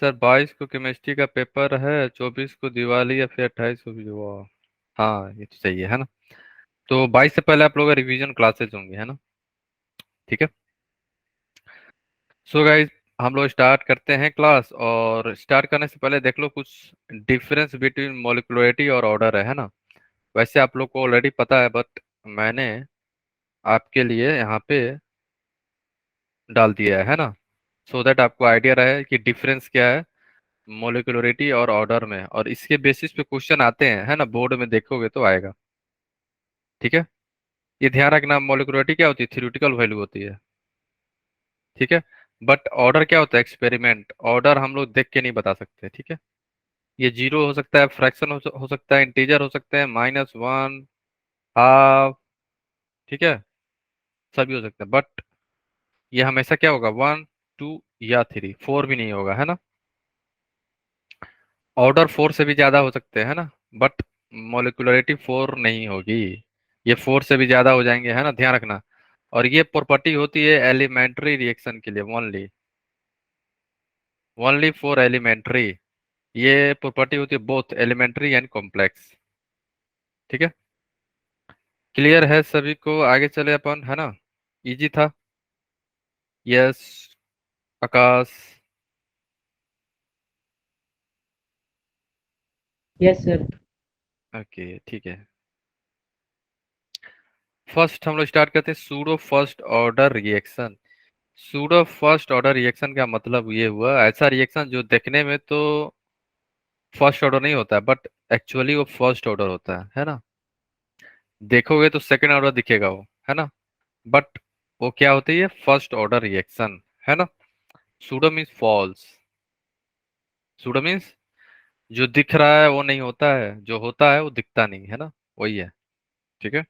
Sir 22 को chemistry का paper है, 24 को दिवाली या फिर 28 को भी हुआ। हाँ ये तो सही है ना। तो 22 से पहले आप लोगों का रिवीजन क्लासेस होंगे, है ना। ठीक है। सो गाइस, हम लोग स्टार्ट करते हैं क्लास। और स्टार्ट करने से पहले देख लो कुछ डिफरेंस बिटवीन मोलिकुलरिटी और ऑर्डर है ना। वैसे आप लोग को ऑलरेडी पता है, बट मैंने आपके लिए यहाँ पे डाल दिया है ना, सो दैट आपको आइडिया रहे कि डिफरेंस क्या है मोलिकुलरिटी और ऑर्डर में। और इसके बेसिस पे क्वेश्चन आते हैं, है ना, बोर्ड में देखोगे तो आएगा। ठीक है। ये ध्यान रखना, मोलिकुलरिटी क्या होती है, थ्योरेटिकल वैल्यू होती है। ठीक है। बट ऑर्डर क्या होता है, एक्सपेरिमेंट। ऑर्डर हम लोग देख के नहीं बता सकते। ठीक है। ये जीरो हो सकता है, फ्रैक्शन हो सकता है, इंटीजर हो सकते हैं, -1, हाफ। ठीक है। सभी हो सकते हैं, बट ये हमेशा क्या होगा, 1, 2 या 3, 4 भी नहीं होगा, है ना। ऑर्डर 4 से भी ज्यादा हो सकते हैं ना, बट मोलिकुलरिटी 4 नहीं होगी। ये 4 से भी ज्यादा हो जाएंगे, है ना, ध्यान रखना। और ये प्रॉपर्टी होती है एलिमेंट्री रिएक्शन के लिए ओनली, ओनली फॉर एलिमेंट्री। ये प्रॉपर्टी होती है बोथ एलिमेंट्री एंड कॉम्प्लेक्स। ठीक है। क्लियर है सभी को, आगे चले अपन, है ना। इजी था। Yes. Akash. Yes sir. Okay ठीक है। फर्स्ट हम लोग स्टार्ट करते हैं pseudo first order reaction. Pseudo first order reaction का मतलब ये हुआ, ऐसा रिएक्शन जो देखने में तो फर्स्ट ऑर्डर नहीं होता है, बट एक्चुअली वो फर्स्ट ऑर्डर होता है ना। देखोगे तो सेकंड ऑर्डर दिखेगा वो, है ना। बट वो क्या होती है, फर्स्ट ऑर्डर रिएक्शन, है ना। Pseudo means false. Pseudo means जो दिख रहा है वो नहीं होता है, जो होता है वो दिखता नहीं है ना, वही है। ठीक है।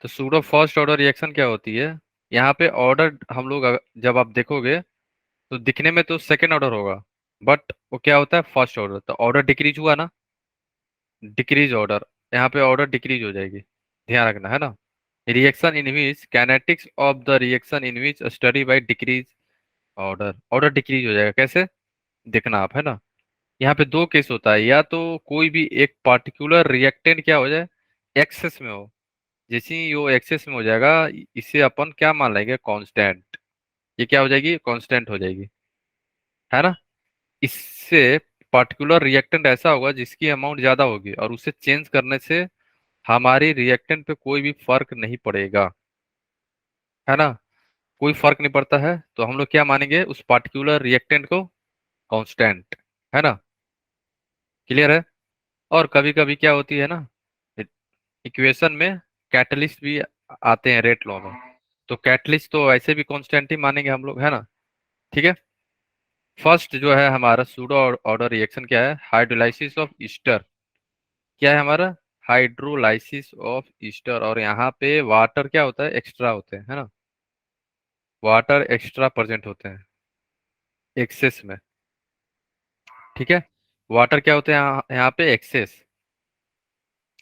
तो सूडो फर्स्ट ऑर्डर रिएक्शन क्या होती है, यहाँ पे ऑर्डर हम लोग जब आप देखोगे तो दिखने में तो सेकंड ऑर्डर होगा, बट वो क्या होता है, फर्स्ट ऑर्डर। तो ऑर्डर डिक्रीज हुआ ना, डिक्रीज ऑर्डर, यहाँ पे ऑर्डर डिक्रीज हो जाएगी, ध्यान रखना, है ना। Reaction in which kinetics of the reaction in which study by decrease order, order decrease हो जाएगा कैसे, देखना आप, है ना। यहाँ पे दो केस होता है, या तो कोई भी एक पार्टिकुलर रिएक्टेंट क्या हो जाए, एक्सेस में हो। जैसे ही वो एक्सेस में हो जाएगा, इसे अपन क्या मान लेंगे, कांस्टेंट। ये क्या हो जाएगी, कांस्टेंट हो जाएगी, है ना। इससे पार्टिकुलर रिएक्टेंट ऐसा होगा जिसकी अमाउंट ज्यादा होगी, और उसे चेंज करने से हमारी रिएक्टेंट पे कोई भी फर्क नहीं पड़ेगा, है ना। कोई फर्क नहीं पड़ता है, तो हम लोग क्या मानेंगे, उस पार्टिकुलर रिएक्टेंट को कांस्टेंट, है ना। क्लियर है। और कभी कभी क्या होती है ना, इक्वेशन में कैटलिस्ट भी आते हैं रेट लॉ में। तो कैटलिस्ट तो ऐसे भी कांस्टेंट ही मानेंगे हम लोग, है ना। ठीक है। फर्स्ट जो है हमारा सूडो ऑर्डर रिएक्शन क्या है, हाइड्रोलाइसिस ऑफ ईस्टर। क्या है हमारा, हाइड्रोलाइसिस ऑफ ईस्टर। और यहाँ पे वाटर क्या होता है, एक्स्ट्रा होते हैं, है ना। वाटर एक्स्ट्रा प्रेजेंट होते हैं एक्सेस में। ठीक है। वाटर क्या होते हैं यहाँ पे, एक्सेस।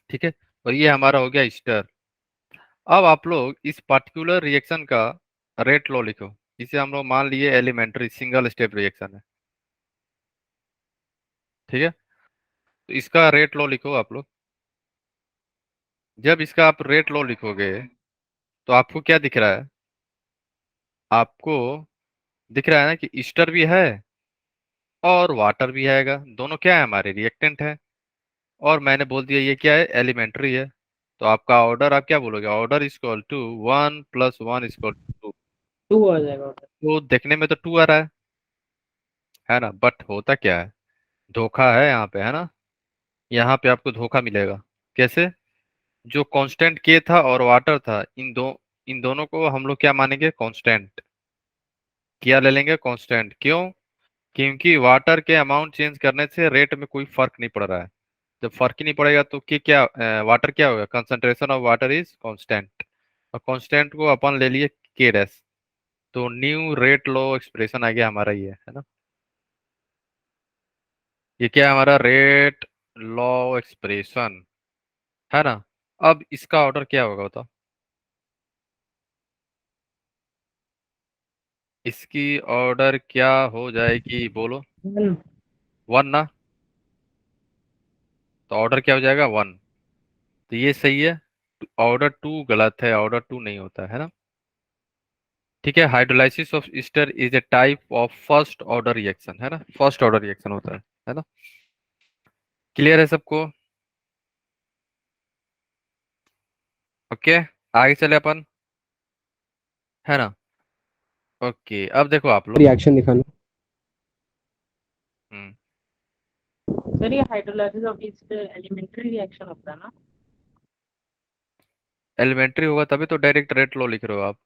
ठीक है। और ये हमारा हो गया ईस्टर। अब आप लोग इस पर्टिकुलर रिएक्शन का रेट लॉ लिखो। इसे हम लोग मान लिए एलिमेंट्री सिंगल स्टेप रिएक्शन है। ठीक है। तो इसका रेट लॉ लिखो आप लोग। जब इसका आप रेट लॉ लिखोगे तो आपको क्या दिख रहा है, आपको दिख रहा है ना कि ईस्टर भी है और वाटर भी आएगा, दोनों क्या है, हमारे रिएक्टेंट है। और मैंने बोल दिया ये क्या है, एलिमेंट्री है। तो आपका ऑर्डर आप क्या बोलोगे, order equal to 1 + 1 equal to. 2 आ जाएगा उधर। तो देखने में तो 2 आ रहा है ना, बट होता क्या है, धोखा है यहाँ पे, है ना। यहाँ पे आपको धोखा मिलेगा। कैसे, जो कांस्टेंट के था और वाटर था, इन दोनों को हम लोग क्या मानेंगे, कांस्टेंट। क्या ले लेंगे, कांस्टेंट। क्यों, क्योंकि वाटर के अमाउंट चेंज करने से रेट में कोई फर्क नहीं पड़ रहा है। जब फर्क ही नहीं पड़ेगा तो कि क्या, वाटर क्या होगा, concentration of water is constant. और कांस्टेंट को अपन ले लिए के डैश। तो न्यू रेट लो एक्सप्रेशन आ गया हमारा, ये है ना। ये क्या है हमारा, रेट लॉ एक्सप्रेशन, है ना। अब इसका ऑर्डर क्या होगा बताओ। इसकी ऑर्डर क्या हो जाएगी बोलो। वन। वन ना। तो ऑर्डर क्या हो जाएगा, वन। तो ये सही है। ऑर्डर टू गलत है, ऑर्डर टू नहीं होता है ना। ठीक है, hydrolysis of Easter is a type of first order reaction, है ना, फर्स्ट ऑर्डर रिएक्शन होता है ना। क्लियर है सबको। ओके, आगे चले अपन, है ना। ओके, अब देखो आप लोग। रिएक्शन दिखाना। हम्म। सर ये hydrolysis of ester elementary reaction होता है ना? एलिमेंट्री होगा तभी तो डायरेक्ट रेट लॉ लिख रहे हो आप।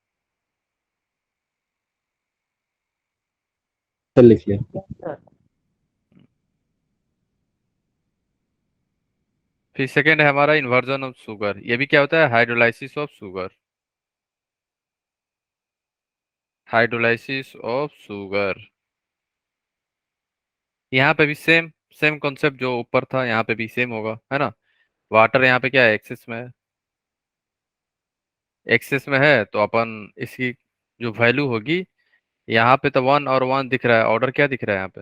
चल लिख लिया। Yes sir. फिर सेकेंड है हमारा इन्वर्जन ऑफ शुगर, ये भी क्या होता है, hydrolysis of sugar. Hydrolysis of sugar, यहाँ पे भी सेम सेम कॉन्सेप्ट जो ऊपर था, यहाँ पे भी सेम होगा, है ना। वाटर यहाँ पे क्या है, एक्सेस में है। एक्सेस में है तो अपन इसकी जो वैल्यू होगी, यहाँ पे तो वन और वन दिख रहा है, ऑर्डर क्या दिख रहा है यहाँ पे,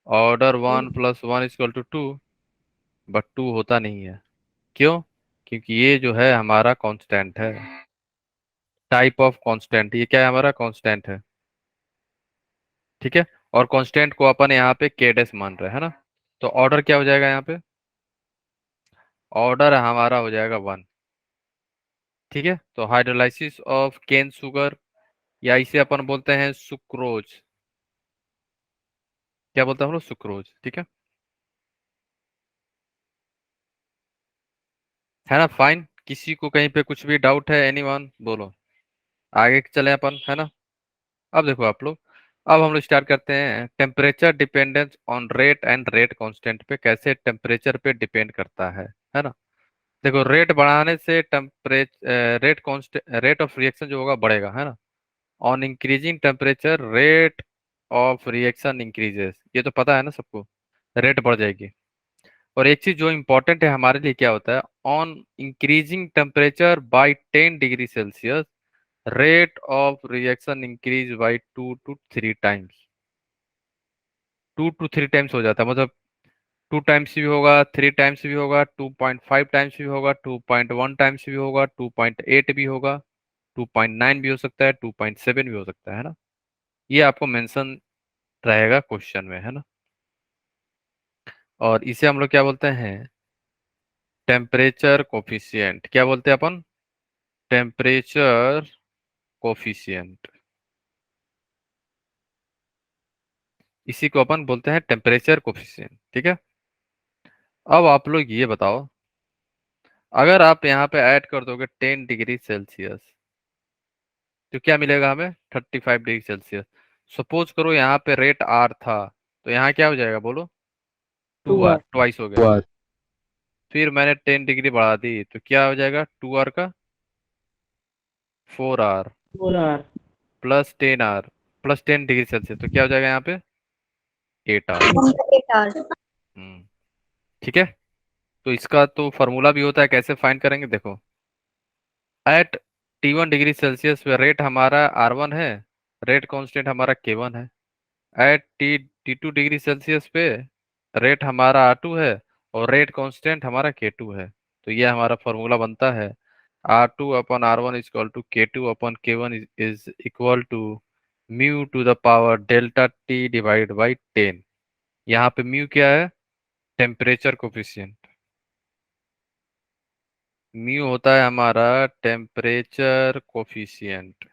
order one plus one equal to two. But two होता नहीं है, क्यों? क्योंकि ये जो है हमारा कांस्टेंट है, टाइप ऑफ कांस्टेंट, ये क्या है, हमारा कांस्टेंट है। ठीक है, और कांस्टेंट को अपन यहाँ पे के डैश मान रहे हैं, है ना। तो ऑर्डर क्या हो जाएगा यहाँ पे, ऑर्डर हमारा हो जाएगा वन। ठीक है, तो हाइड्रोलाइसिस ऑफ केन शुगर, या इसे अपन बोलते हैं सुक्रोज। क्या बोलते हैं हम लोग, सुक्रोज। ठीक है ना, फाइन। किसी को कहीं पे कुछ भी डाउट है, एनीवन बोलो, आगे चले अपन, है ना। अब देखो आप लोग, अब हम लोग स्टार्ट करते हैं, temperature dependence on rate and rate constant पे, कैसे टेम्परेचर पे डिपेंड करता है ना। देखो, रेट बढ़ाने से temperature rate constant, rate of reaction जो होगा बढ़ेगा, है ना। On increasing temperature rate of reaction increases, ये तो पता है ना सबको, रेट बढ़ जाएगी। और एक चीज जो इंपॉर्टेंट है हमारे लिए, क्या होता है, on increasing temperature by 10 degree Celsius rate of reaction increase by 2 to 3 times. 2 to 3 times हो जाता है, मतलब 2 टाइम्स भी होगा, 3 टाइम्स भी होगा, 2.5 टाइम्स भी होगा, 2.1 टाइम्स भी होगा, 2.8 भी होगा, 2.9 भी हो सकता है, 2.7 भी हो सकता है ना। ये आपको मेंशन रहेगा क्वेश्चन में, है ना। और इसे हम लोग क्या बोलते हैं, टेम्परेचर कोफिशिएंट। क्या बोलते हैं अपन, टेम्परेचर कोफिशिएंट, इसी को अपन बोलते हैं टेम्परेचर कोफिशिएंट। ठीक है, अब आप लोग ये बताओ, अगर आप यहाँ पे ऐड कर दोगे 10 डिग्री सेल्सियस, तो क्या मिलेगा हमें, 35 डिग्री सेल्सियस। सपोज करो यहाँ पे रेट आर था, तो यहाँ क्या हो जाएगा बोलो, two two R, R. Twice हो गया। हुआ। फिर मैंने 10 डिग्री बढ़ा दी, तो क्या हो जाएगा, 2 आर का 4 R, 4 R. +10 R, +10 degree Celsius, तो क्या हो जाएगा यहाँ पे, 8 आर। 8 hours. हम्म। ठीक है, तो इसका तो फॉर्मूला भी होता है, कैसे फाइंड करेंगे देखो, एट T1 डिग्री सेल्सियस पे रेट हमारा R1 है, रेट कांस्टेंट हमारा K1 है। एट T2 डिग्री सेल्सियस पे रेट हमारा R2 है, और रेट कांस्टेंट हमारा K2 है। तो ये हमारा फॉर्मूला बनता है, R2/R1 equal to K2/K1 is equal to mu to the power delta T divide by 10। यहाँ पे म्यू क्या है, टेम्परेचर कोफिशिएंट। म्यू होता है हमारा टेम्परेचर कोफिशिएंट।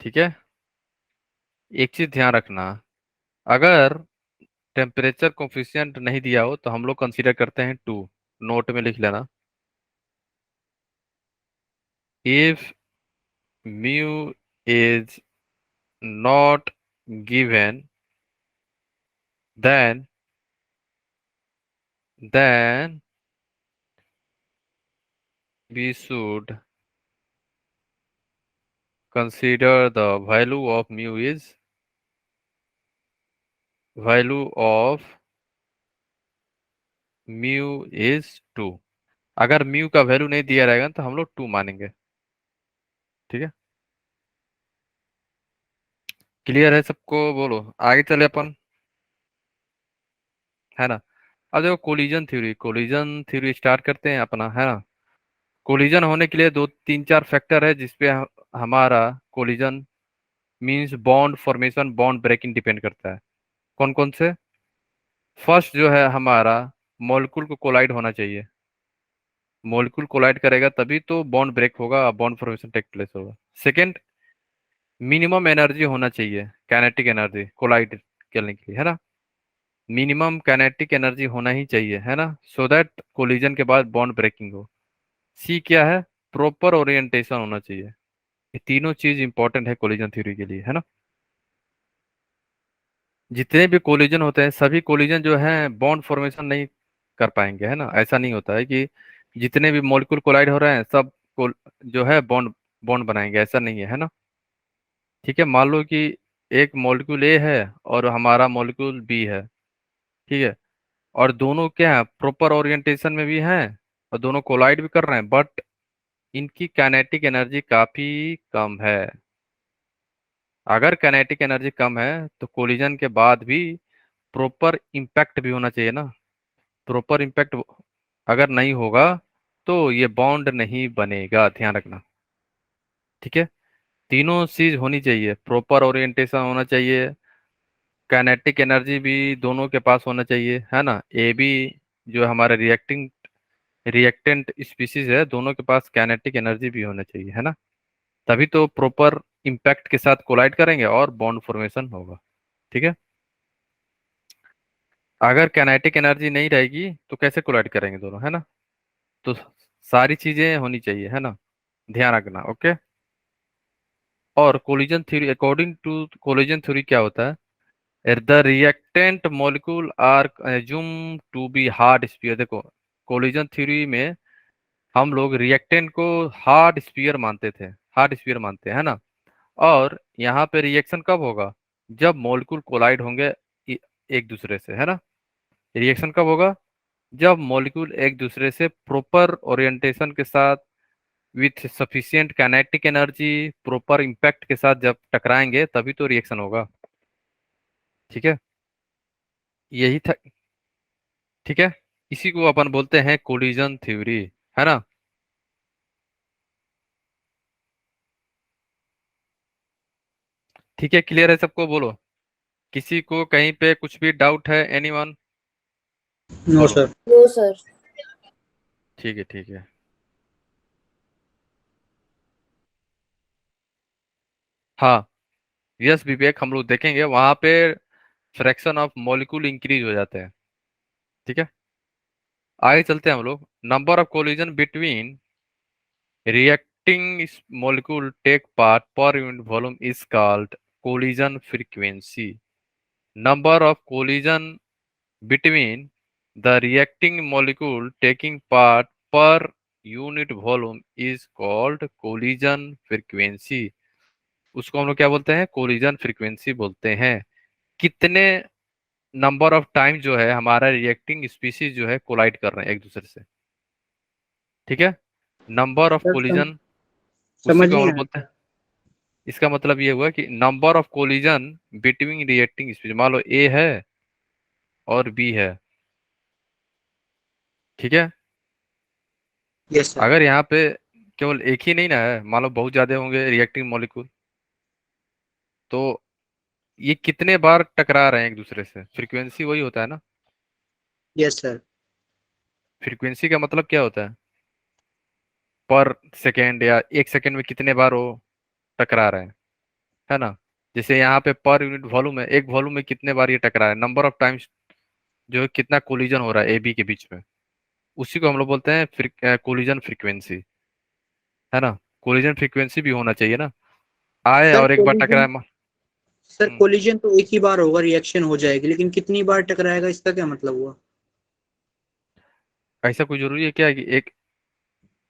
ठीक है, एक चीज ध्यान रखना, अगर टेम्परेचर कोफिशिएंट नहीं दिया हो तो हम लोग कंसीडर करते हैं टू, नोट में लिख लेना। If mu is not given, then then we should consider the value of mu is 2। अगर म्यू का वैल्यू नहीं दिया रहेगा तो हम लोग 2 मानेंगे। ठीक है, क्लियर है सबको? बोलो, आगे चले अपन, है ना। अब देखो, कोलिजन थ्योरी स्टार्ट करते हैं अपना, है ना। कोलिजन होने के लिए दो तीन चार फैक्टर है जिसपे हमारा collision means bond formation, bond breaking depend करता है। कौन कौन से? फर्स्ट जो है हमारा, मॉलिक्यूल को कोलाइड होना चाहिए। मॉलिक्यूल कोलाइड करेगा तभी तो बॉन्ड ब्रेक होगा, बॉन्ड फॉर्मेशन टेक प्लेस होगा। सेकंड, मिनिमम एनर्जी होना चाहिए, काइनेटिक एनर्जी कोलाइड करने के लिए, है ना। मिनिमम काइनेटिक एनर्जी होना ही चाहिए, है ना, सो दैट कोलिजन के बाद बॉन्ड ब्रेकिंग हो। सी क्या है? प्रॉपर ओरिएंटेशन होना चाहिए। ये तीनों चीज इंपॉर्टेंट है कोलिजन थ्योरी के लिए, है ना। जितने भी कोलिजन होते हैं, सभी कोलिजन जो है बॉन्ड फॉर्मेशन नहीं कर पाएंगे, है ना। ऐसा नहीं होता है कि जितने भी मॉलिक्यूल कोलाइड हो रहे हैं सब को जो है बॉन्ड बॉन्ड बनाएंगे, ऐसा नहीं है, है ना। ठीक है, मान लो कि एक मॉलिक्यूल ए है और हमारा मॉलिक्यूल बी है, ठीक है, और दोनों क्या है, प्रॉपर ओरिएंटेशन में भी हैं और दोनों कोलाइड भी कर रहे हैं, बट इनकी काइनेटिक एनर्जी काफी कम है। अगर काइनेटिक एनर्जी कम है तो कोलिजन के बाद भी प्रॉपर इम्पैक्ट भी होना चाहिए ना। प्रॉपर इम्पैक्ट अगर नहीं होगा तो ये बॉन्ड नहीं बनेगा, ध्यान रखना। ठीक है, तीनों चीज होनी चाहिए, प्रॉपर ओरिएंटेशन होना चाहिए, काइनेटिक एनर्जी भी दोनों के पास होना चाहिए, है ना। ए बी जो हमारे रिएक्टेंट स्पीसीज है, दोनों के पास काइनेटिक एनर्जी भी होना चाहिए, है ना। तभी तो प्रॉपर इम्पैक्ट के साथ कोलाइड करेंगे और बॉन्ड फॉर्मेशन होगा। ठीक है, अगर काइनेटिक एनर्जी नहीं रहेगी तो कैसे कोलाइड करेंगे दोनों, है ना। तो सारी चीजें होनी चाहिए, है ना, ध्यान रखना। ओके, और collision theory, according to collision theory क्या होता है, the reactant molecule are assume to be hard sphere. देखो, कोलिजन थ्योरी में हम लोग रिएक्टेंट को हार्ड स्फीयर मानते थे, हार्ड स्फीयर मानते हैं, है ना। और यहाँ पे रिएक्शन कब होगा? जब मॉलिक्यूल कोलाइड होंगे एक दूसरे से, है ना। रिएक्शन कब होगा? जब मॉलिक्यूल एक दूसरे से प्रॉपर ओरिएंटेशन के साथ, with sufficient kinetic energy, proper impact के साथ जब टकराएंगे तभी तो रिएक्शन होगा। ठीक है, यही था। ठीक है, इसी को अपन बोलते हैं कोलिजन थ्योरी, है ना। ठीक है, क्लियर है सबको? बोलो, किसी को कहीं पे कुछ भी डाउट है? एनीवन? नो बोलो। सर। No sir. ठीक है, ठीक है। हाँ, यस विवेक, हम लोग देखेंगे वहां पे फ्रैक्शन ऑफ मॉलिक्यूल इंक्रीज हो जाते हैं। ठीक है, आगे चलते हैं हम लोग। Number of collision between reacting molecule take part per unit volume is called collision frequency. Number of collision between the reacting molecule taking part per unit volume is called collision frequency. उसको हम लोग क्या बोलते हैं? Collision frequency बोलते हैं। कितने number of time जो है हमारा रिएक्टिंग स्पीसीज जो है कोलाइड कर रहे हैं एक दूसरे से। ठीक है, नंबर ऑफ सर कोलिजन, उसी समझ को हम नहीं लोग आया। बोलते हैं। इसका मतलब ये हुआ कि number of collision between reacting species, मान लो ए है और बी है, ठीक है। Yes sir. अगर यहाँ पे केवल एक ही नहीं ना है, मान लो बहुत ज्यादा होंगे रिएक्टिंग मॉलिक्यूल, तो ये कितने बार टकरा रहे हैं एक दूसरे से, फ्रीक्वेंसी वही होता है ना। Yes sir. फ्रीक्वेंसी का मतलब क्या होता है? पर सेकेंड या एक सेकेंड में कितने बार वो टकरा रहे हैं, है ना। जैसे यहाँ पे पर यूनिट वॉल्यूम है, एक वॉल्यूम में कितने बार ये टकरा है, नंबर ऑफ टाइम्स जो है, कितना कोलिजन हो रहा है ए बी के बीच में, उसी को हम लोग बोलते हैं कोलिजन फ्रीक्वेंसी, है ना। कोलिजन फ्रीक्वेंसी भी होना चाहिए ना, आए सर और एक बार कोलिजन टकराए सर कोलिजन तो एक ही बार होगा, रिएक्शन हो जाएगी, लेकिन कितनी बार टकराएगा इसका क्या मतलब हुआ? ऐसा कोई जरूरी है क्या कि एक,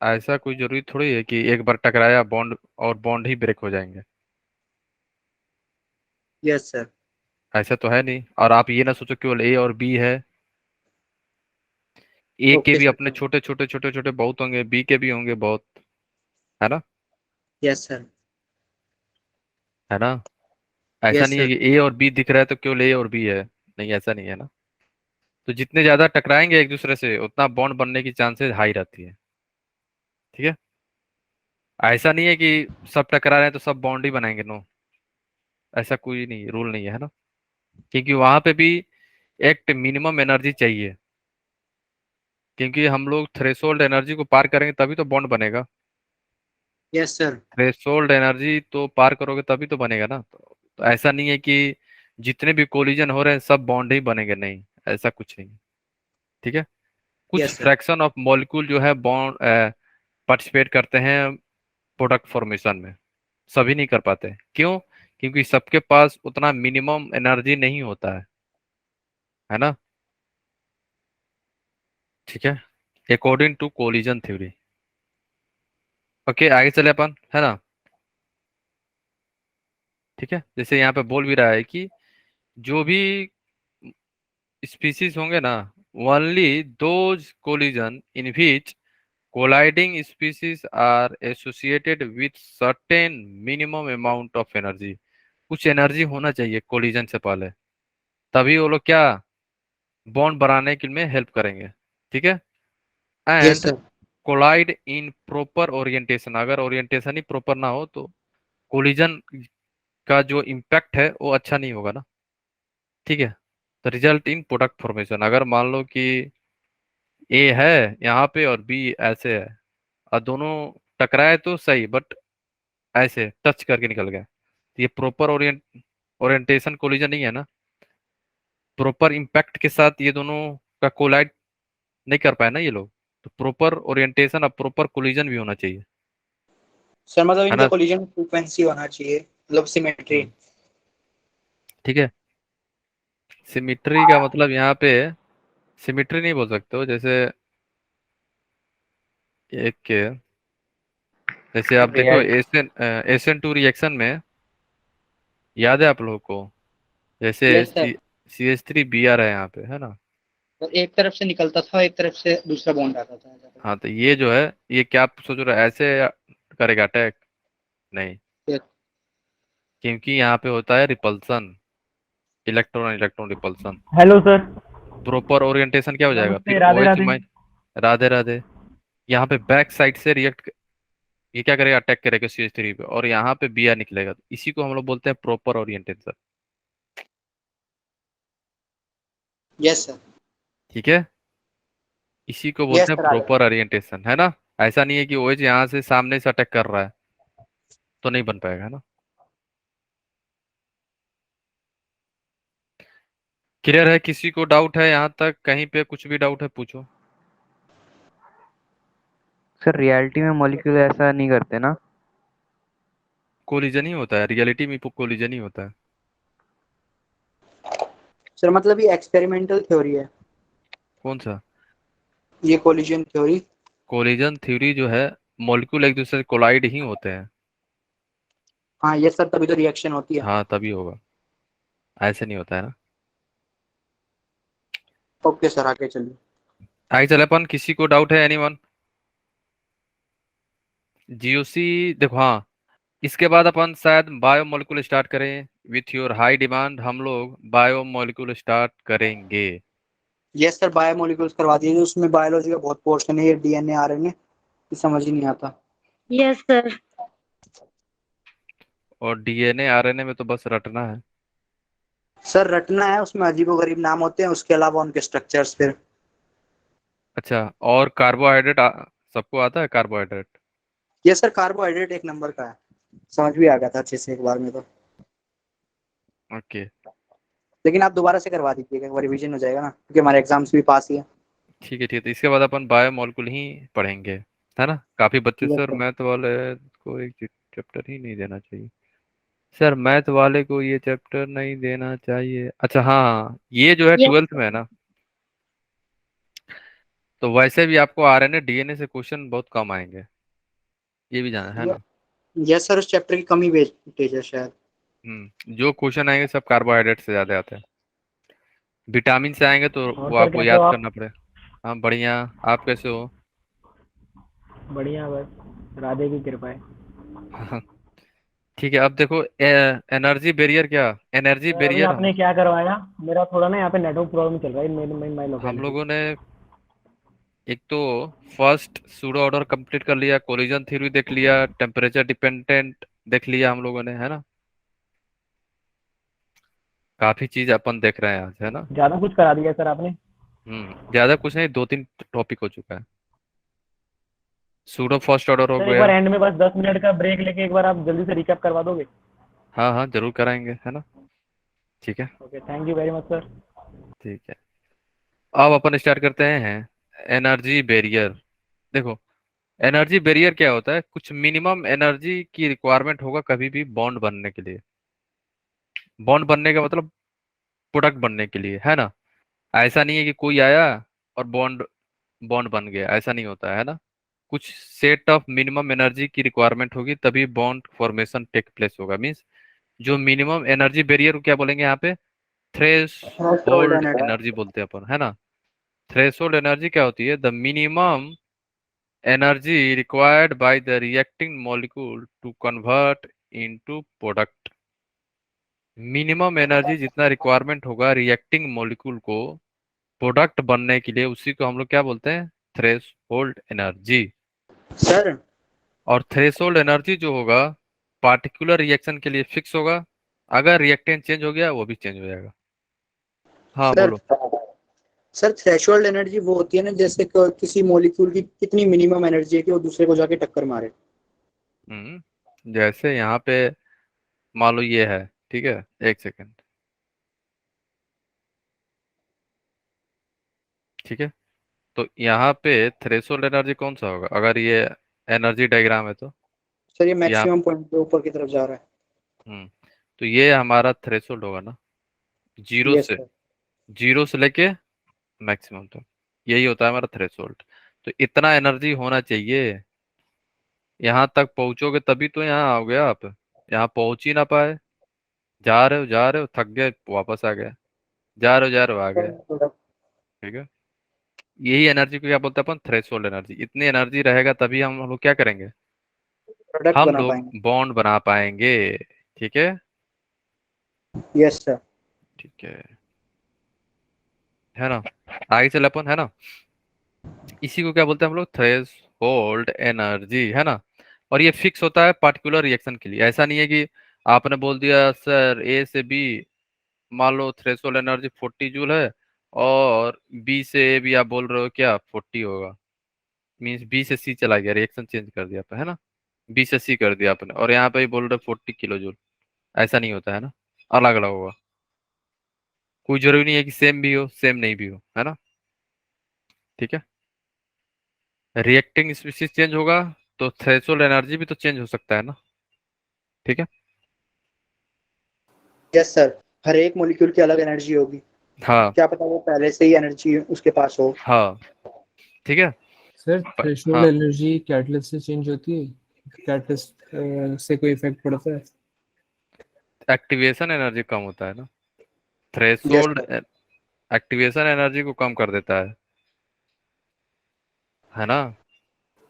ऐसा कोई जरूरी थोड़ी है कि एक बार टकराया बॉन्ड और बॉन्ड ही ब्रेक हो जाएंगे। Yes sir. ऐसा तो है नहीं, और आप ये ना सोचो केवल ए और बी है। ए के ओके भी सर अपने समझ। छोटे छोटे छोटे छोटे बहुत होंगे, बी के भी होंगे बहुत, है ना। Yes sir. है ना। ऐसा यस नहीं है सर। कि ए और बी दिख रहा है तो केवल ए और बी है, नहीं ऐसा नहीं है ना। तो जितने ज्यादा टकराएंगे एक दूसरे से उतना बॉन्ड बनने की चांसेस हाई रहती है। ठीक है, ऐसा नहीं है कि सब टकरा रहे हैं तो सब बॉन्ड ही बनाएंगे, नो, ऐसा कोई नहीं, रूल नहीं है ना। क्योंकि वहां पे भी एक मिनिमम एनर्जी चाहिए, क्योंकि हम लोग थ्रेशोल्ड एनर्जी को पार करेंगे तभी तो बॉन्ड बनेगा। Yes sir. थ्रेशोल्ड एनर्जी तो पार करोगे तभी तो बनेगा ना। तो ऐसा नहीं है कि जितने भी कोलिजन हो रहे हैं सब बॉन्ड ही बनेंगे, नहीं, ऐसा कुछ नहीं। ठीक है, कुछ yes sir. Fraction of molecule जो है बॉन्ड पार्टिसिपेट करते हैं प्रोडक्ट फॉर्मेशन में, सभी नहीं कर पाते। क्यों? क्योंकि सबके पास उतना मिनिमम एनर्जी नहीं होता है ना। ठीक है, according to collision theory. Okay, आगे चले अपन, है ना। ठीक है, जैसे यहाँ पे बोल भी रहा है कि जो भी स्पीसीज होंगे ना, only those collision in which colliding species are associated with certain minimum amount of energy. कुछ एनर्जी होना चाहिए कोलिजन से पहले, तभी वो लोग क्या बॉन्ड बनाने के में हेल्प करेंगे। ठीक है, yes and sir. Collide in proper orientation, अगर ओरिएंटेशन ही प्रॉपर ना हो तो कोलिजन का जो इम्पैक्ट है वो अच्छा नहीं होगा ना। ठीक है, तो रिजल्ट इन प्रोडक्ट फॉर्मेशन, अगर मान लो कि ए है यहाँ पे और बी ऐसे है और दोनों टकराए तो सही, बट ऐसे टच करके निकल गए तो ये प्रॉपर ओरिएंटेशन कोलिजन नहीं है ना। प्रॉपर इम्पैक्ट के साथ ये दोनों का कोलाइड नहीं कर पाए ना ये लोग, तो प्रॉपर ओरिएंटेशन और प्रॉपर कोलिजन भी होना चाहिए, सर मतलब है इनका ना। कोलिजन फ्रीक्वेंसी होना चाहिए, मतलब सिमेट्री। हम्म, ठीक है, सिमिट्री का मतलब यहाँ पे सिमिट्री नहीं बोल सकते हो, जैसे एक, जैसे आप देखो रियल। एसएन टू रिएक्शन में, याद है आप लोगों को, जैसे yes sir. C H three B R है यहाँ पे, है ना। तो एक तरफ से निकलता था, एक तरफ से दूसरा बॉन्ड आता था ऐसा हाँ, तो ये जो है, ये क्या आप सोच रहे हो ऐसे करेगा अटैक? नहीं, कुछ। क्योंकि यहाँ पे होता है repulsion, electron electron repulsion. Hello sir. Proper orientation क्या हो जाएगा फिर नमस्ते, Radhe O H Radhe. Mine, Radhe Radhe. यहाँ पे बैक साइड से रिएक्ट, ये क्या करेगा, अटैक करेगा सी एच थ्री पे, और यहाँ पे बी आर निकलेगा, तो इसी को हम लोग बोलते हैं प्रॉपर ओरिएंटेशन। Yes sir. ठीक है, इसी को यस बोलते हैं सर, आ गया। प्रॉपर ओरिएंटेशन, है ना। ऐसा नहीं है कि ओएच यहाँ से सामने से अटैक कर रहा है तो नहीं बन पाएगा, है ना। क्लियर है, किसी को डाउट है यहाँ तक, कहीं पे कुछ भी डाउट है पूछो। सर रियलिटी में मॉलिक्यूल ऐसा नहीं करते ना। कोलिजन ही होता है, रियलिटी में कोलिजन ही होता है। सर मतलब ये एक्सपेरिमेंटल थ्योरी है, कौन सा? ये कोलिजन थ्योरी। कोलिजन थ्योरी जो है, मॉलिक्यूल एक दूसरे से कोलाइड ही होते हैं। हाँ यस सर, तभी तो रिएक्शन होती है। हाँ, तभी होगा, ऐसे नहीं होता है ना। ओके सर, आगे चलिए। आगे चले अपन, किसी को डाउट है एनीवन? जीओसी देखो, हाँ, इसके बाद अपन शायद बायोमोलिक्यूल स्टार्ट करें, विथ योर हाई डिमांड हम लोग बायोमोलिक्यूल स्टार्ट करेंगे। यस सर, बायोमोलिक्यूल्स करवा दीजिए, उसमें बायोलॉजी का बहुत पोर्शन है, ये डीएनए आरएनए, ये समझ ही नहीं आता। Yes, sir. और डीएनए आरएनए में तो बस रटना है। सर रटना है, उसमें अजीबोगरीब नाम होते हैं, उसके अलावा उनके स्ट्रक्चर्स फिर। अच्छा, और कार्बोहाइड्रेट सबको आता है कार्बोहाइड्रेट? यस सर, कार्बोहाइड्रेट एक नंबर का है, समझ भी आ गया था अच्छे से एक बार में तो। ओके, लेकिन आप दोबारा से करवा दीजिएगा, एक बार रिवीजन हो जाएगा ना, क्योंकि हमारे एग्जाम्स भी पास ही है। ठीक है, ठीक है, तो इसके बाद अपन बायोमोलिक्यूल ही पढ़ेंगे, है ना। काफी बच्चे यस सर सर। मैथ वाले को एक चैप्टर ही नहीं देना चाहिए। सर मैथ वाले को ये चैप्टर नहीं देना चाहिए, अच्छा हाँ, ये जो है Yes. ट्वेल्थ में है ना, तो वैसे भी आपको आरएनए डीएनए से क्वेश्चन बहुत कम आएंगे, ये भी जाना है ना। यस सर, उस चैप्टर की कमी वेटेज है शायद। जो क्वेश्चन आएंगे सब कार्बोहाइड्रेट से ज्यादा आते हैं। विटामिन से आएंगे तो और वो सर आपको कैसे हो याद आप? करना पड़ेगा। हाँ बढ़िया, आप कैसे हो? बढ़िया, बस राधे की कृपा है। ठीक है, अब देखो एनर्जी बैरियर क्या, एनर्जी सर अभी बैरियर आपने क्या करवाया, मेरा थोड़ा ना यहाँ पे नेटवर्क प्रॉब्लम चल रहा है इन माई हम लोकेलिटी। लोगों ने एक तो फर्स्ट सूडो ऑर्डर कंप्लीट कर लिया, कोलिजन थ्योरी देख लिया, टेम्परेचर डिपेंडेंट देख लिया हम लोगों ने, है ना। काफी चीज अपन देख रहे हैं आज, है ना। ज्यादा कुछ करा दिया सर आपने। ज्यादा कुछ नहीं, 2-3 टॉपिक हो चुका है। सूडो फर्स्ट ऑर्डर हो सर एक बार गया। एंड में बस 10 मिनट का ब्रेक लेके एक बार आप जल्दी से रिकैप करवा दोगे? हाँ हाँ, जरूर कराएंगे, है ना। ठीक है। Okay, thank you very much sir. ठीक है, अब अपन स्टार्ट करते हैं एनर्जी बैरियर। देखो, एनर्जी बैरियर क्या होता है, कुछ मिनिमम एनर्जी की रिक्वायरमेंट होगा कभी भी बॉन्ड बनने के लिए। बॉन्ड बनने का मतलब प्रोडक्ट बनने के लिए, है ना। ऐसा नहीं है कि कोई आया और बॉन्ड बॉन्ड बन गया, ऐसा नहीं होता है ना। कुछ सेट ऑफ मिनिमम एनर्जी की रिक्वायरमेंट होगी तभी बॉन्ड फॉर्मेशन टेक प्लेस होगा। मींस जो मिनिमम एनर्जी बैरियर को क्या बोलेंगे यहाँ पे, thresh threshold hold energy. Energy बोलते हैं अपन, है ना। थ्रेशोल्ड एनर्जी क्या होती है, the minimum energy required by the reacting molecule to convert into product. Minimum energy जितना रिक्वायरमेंट होगा रिएक्टिंग मॉलिक्यूल को प्रोडक्ट बनने के लिए, उसी को हम लोग क्या बोलते हैं, थ्रेशोल्ड एनर्जी। सर और थ्रेशोल्ड एनर्जी जो होगा पार्टिकुलर रिएक्शन के लिए फिक्स होगा, अगर रिएक्टेंट चेंज हो गया वो भी चेंज हो जाएगा। हाँ सर बोलो। सर थ्रेशोल्ड एनर्जी वो होती है ना, जैसे किसी मॉलिक्यूल की कितनी मिनिमम एनर्जी है कि वो दूसरे को जाके टक्कर मारे। जैसे यहाँ पे मान लो ये है, ठीक है, एक सेकेंड। ठीक है, तो यहाँ पे थ्रेशोल्ड एनर्जी कौन सा होगा, अगर ये एनर्जी डायग्राम है तो सर ये यहाँ, मैक्सिमम पॉइंट पे ऊपर की तरफ जा रहा है। हम्म तो ये हमारा थ्रेशोल्ड होगा ना, जीरो यस से सर। जीरो से लेके मैक्सिमम तक, यही होता है हमारा थ्रेशोल्ड। तो इतना एनर्जी होना चाहिए, यहाँ तक पहुंचोगे तभी तो यहाँ आओगे आप। यहाँ पहुंच ही ना पाए, जा रहे हो थक गए वापस आ गए, जा रहे हो आ गए। ठीक है, यही एनर्जी को क्या बोलते हैं अपन, थ्रेशोल्ड एनर्जी। इतनी एनर्जी रहेगा तभी हम लोग क्या करेंगे, प्रोडक्ट हम बना लोग पाएंगे। बॉन्ड बना पाएंगे। ठीक है। Yes sir. ठीक है ना। आगे चले अपन, है ना। इसी को क्या बोलते हैं हम लोग, थ्रेश होल्ड एनर्जी, है ना। और ये फिक्स होता है पार्टिकुलर रिएक्शन के लिए। ऐसा नहीं है कि आपने बोल दिया सर ए से बी, मान लो थ्रेशोल्ड एनर्जी 40 जूल है, और बी से ए भी आप बोल रहे हो क्या 40 होगा। मीन्स बी से सी चला गया, रिएक्शन चेंज कर दिया आपने, है ना। बी से सी कर दिया आपने, और यहाँ पे भी बोल रहे 40 kJ। ऐसा नहीं होता है ना, अलग अलग होगा। कोई जरूरी नहीं है कि सेम भी हो सेम नहीं भी हो, है ना। ठीक है, रिएक्टिंग स्पीशीज चेंज होगा तो थ्रेशोल्ड एनर्जी भी तो चेंज हो सकता है ना। ठीक है। यस सर, हर एक मॉलिक्यूल की अलग एनर्जी होगी। हाँ क्या पता वो पहले से ही एनर्जी उसके पास हो। हाँ। ठीक है। सर हाँ, थ्रेशोल्ड एनर्जी कैटलिस्ट से चेंज होती है? कैटलिस्ट से कोई इफेक्ट पड़ता है? एक्टिवेशन एनर्जी कम होता है ना, yes threshold sir. Activation energy को कम कर देता है ना।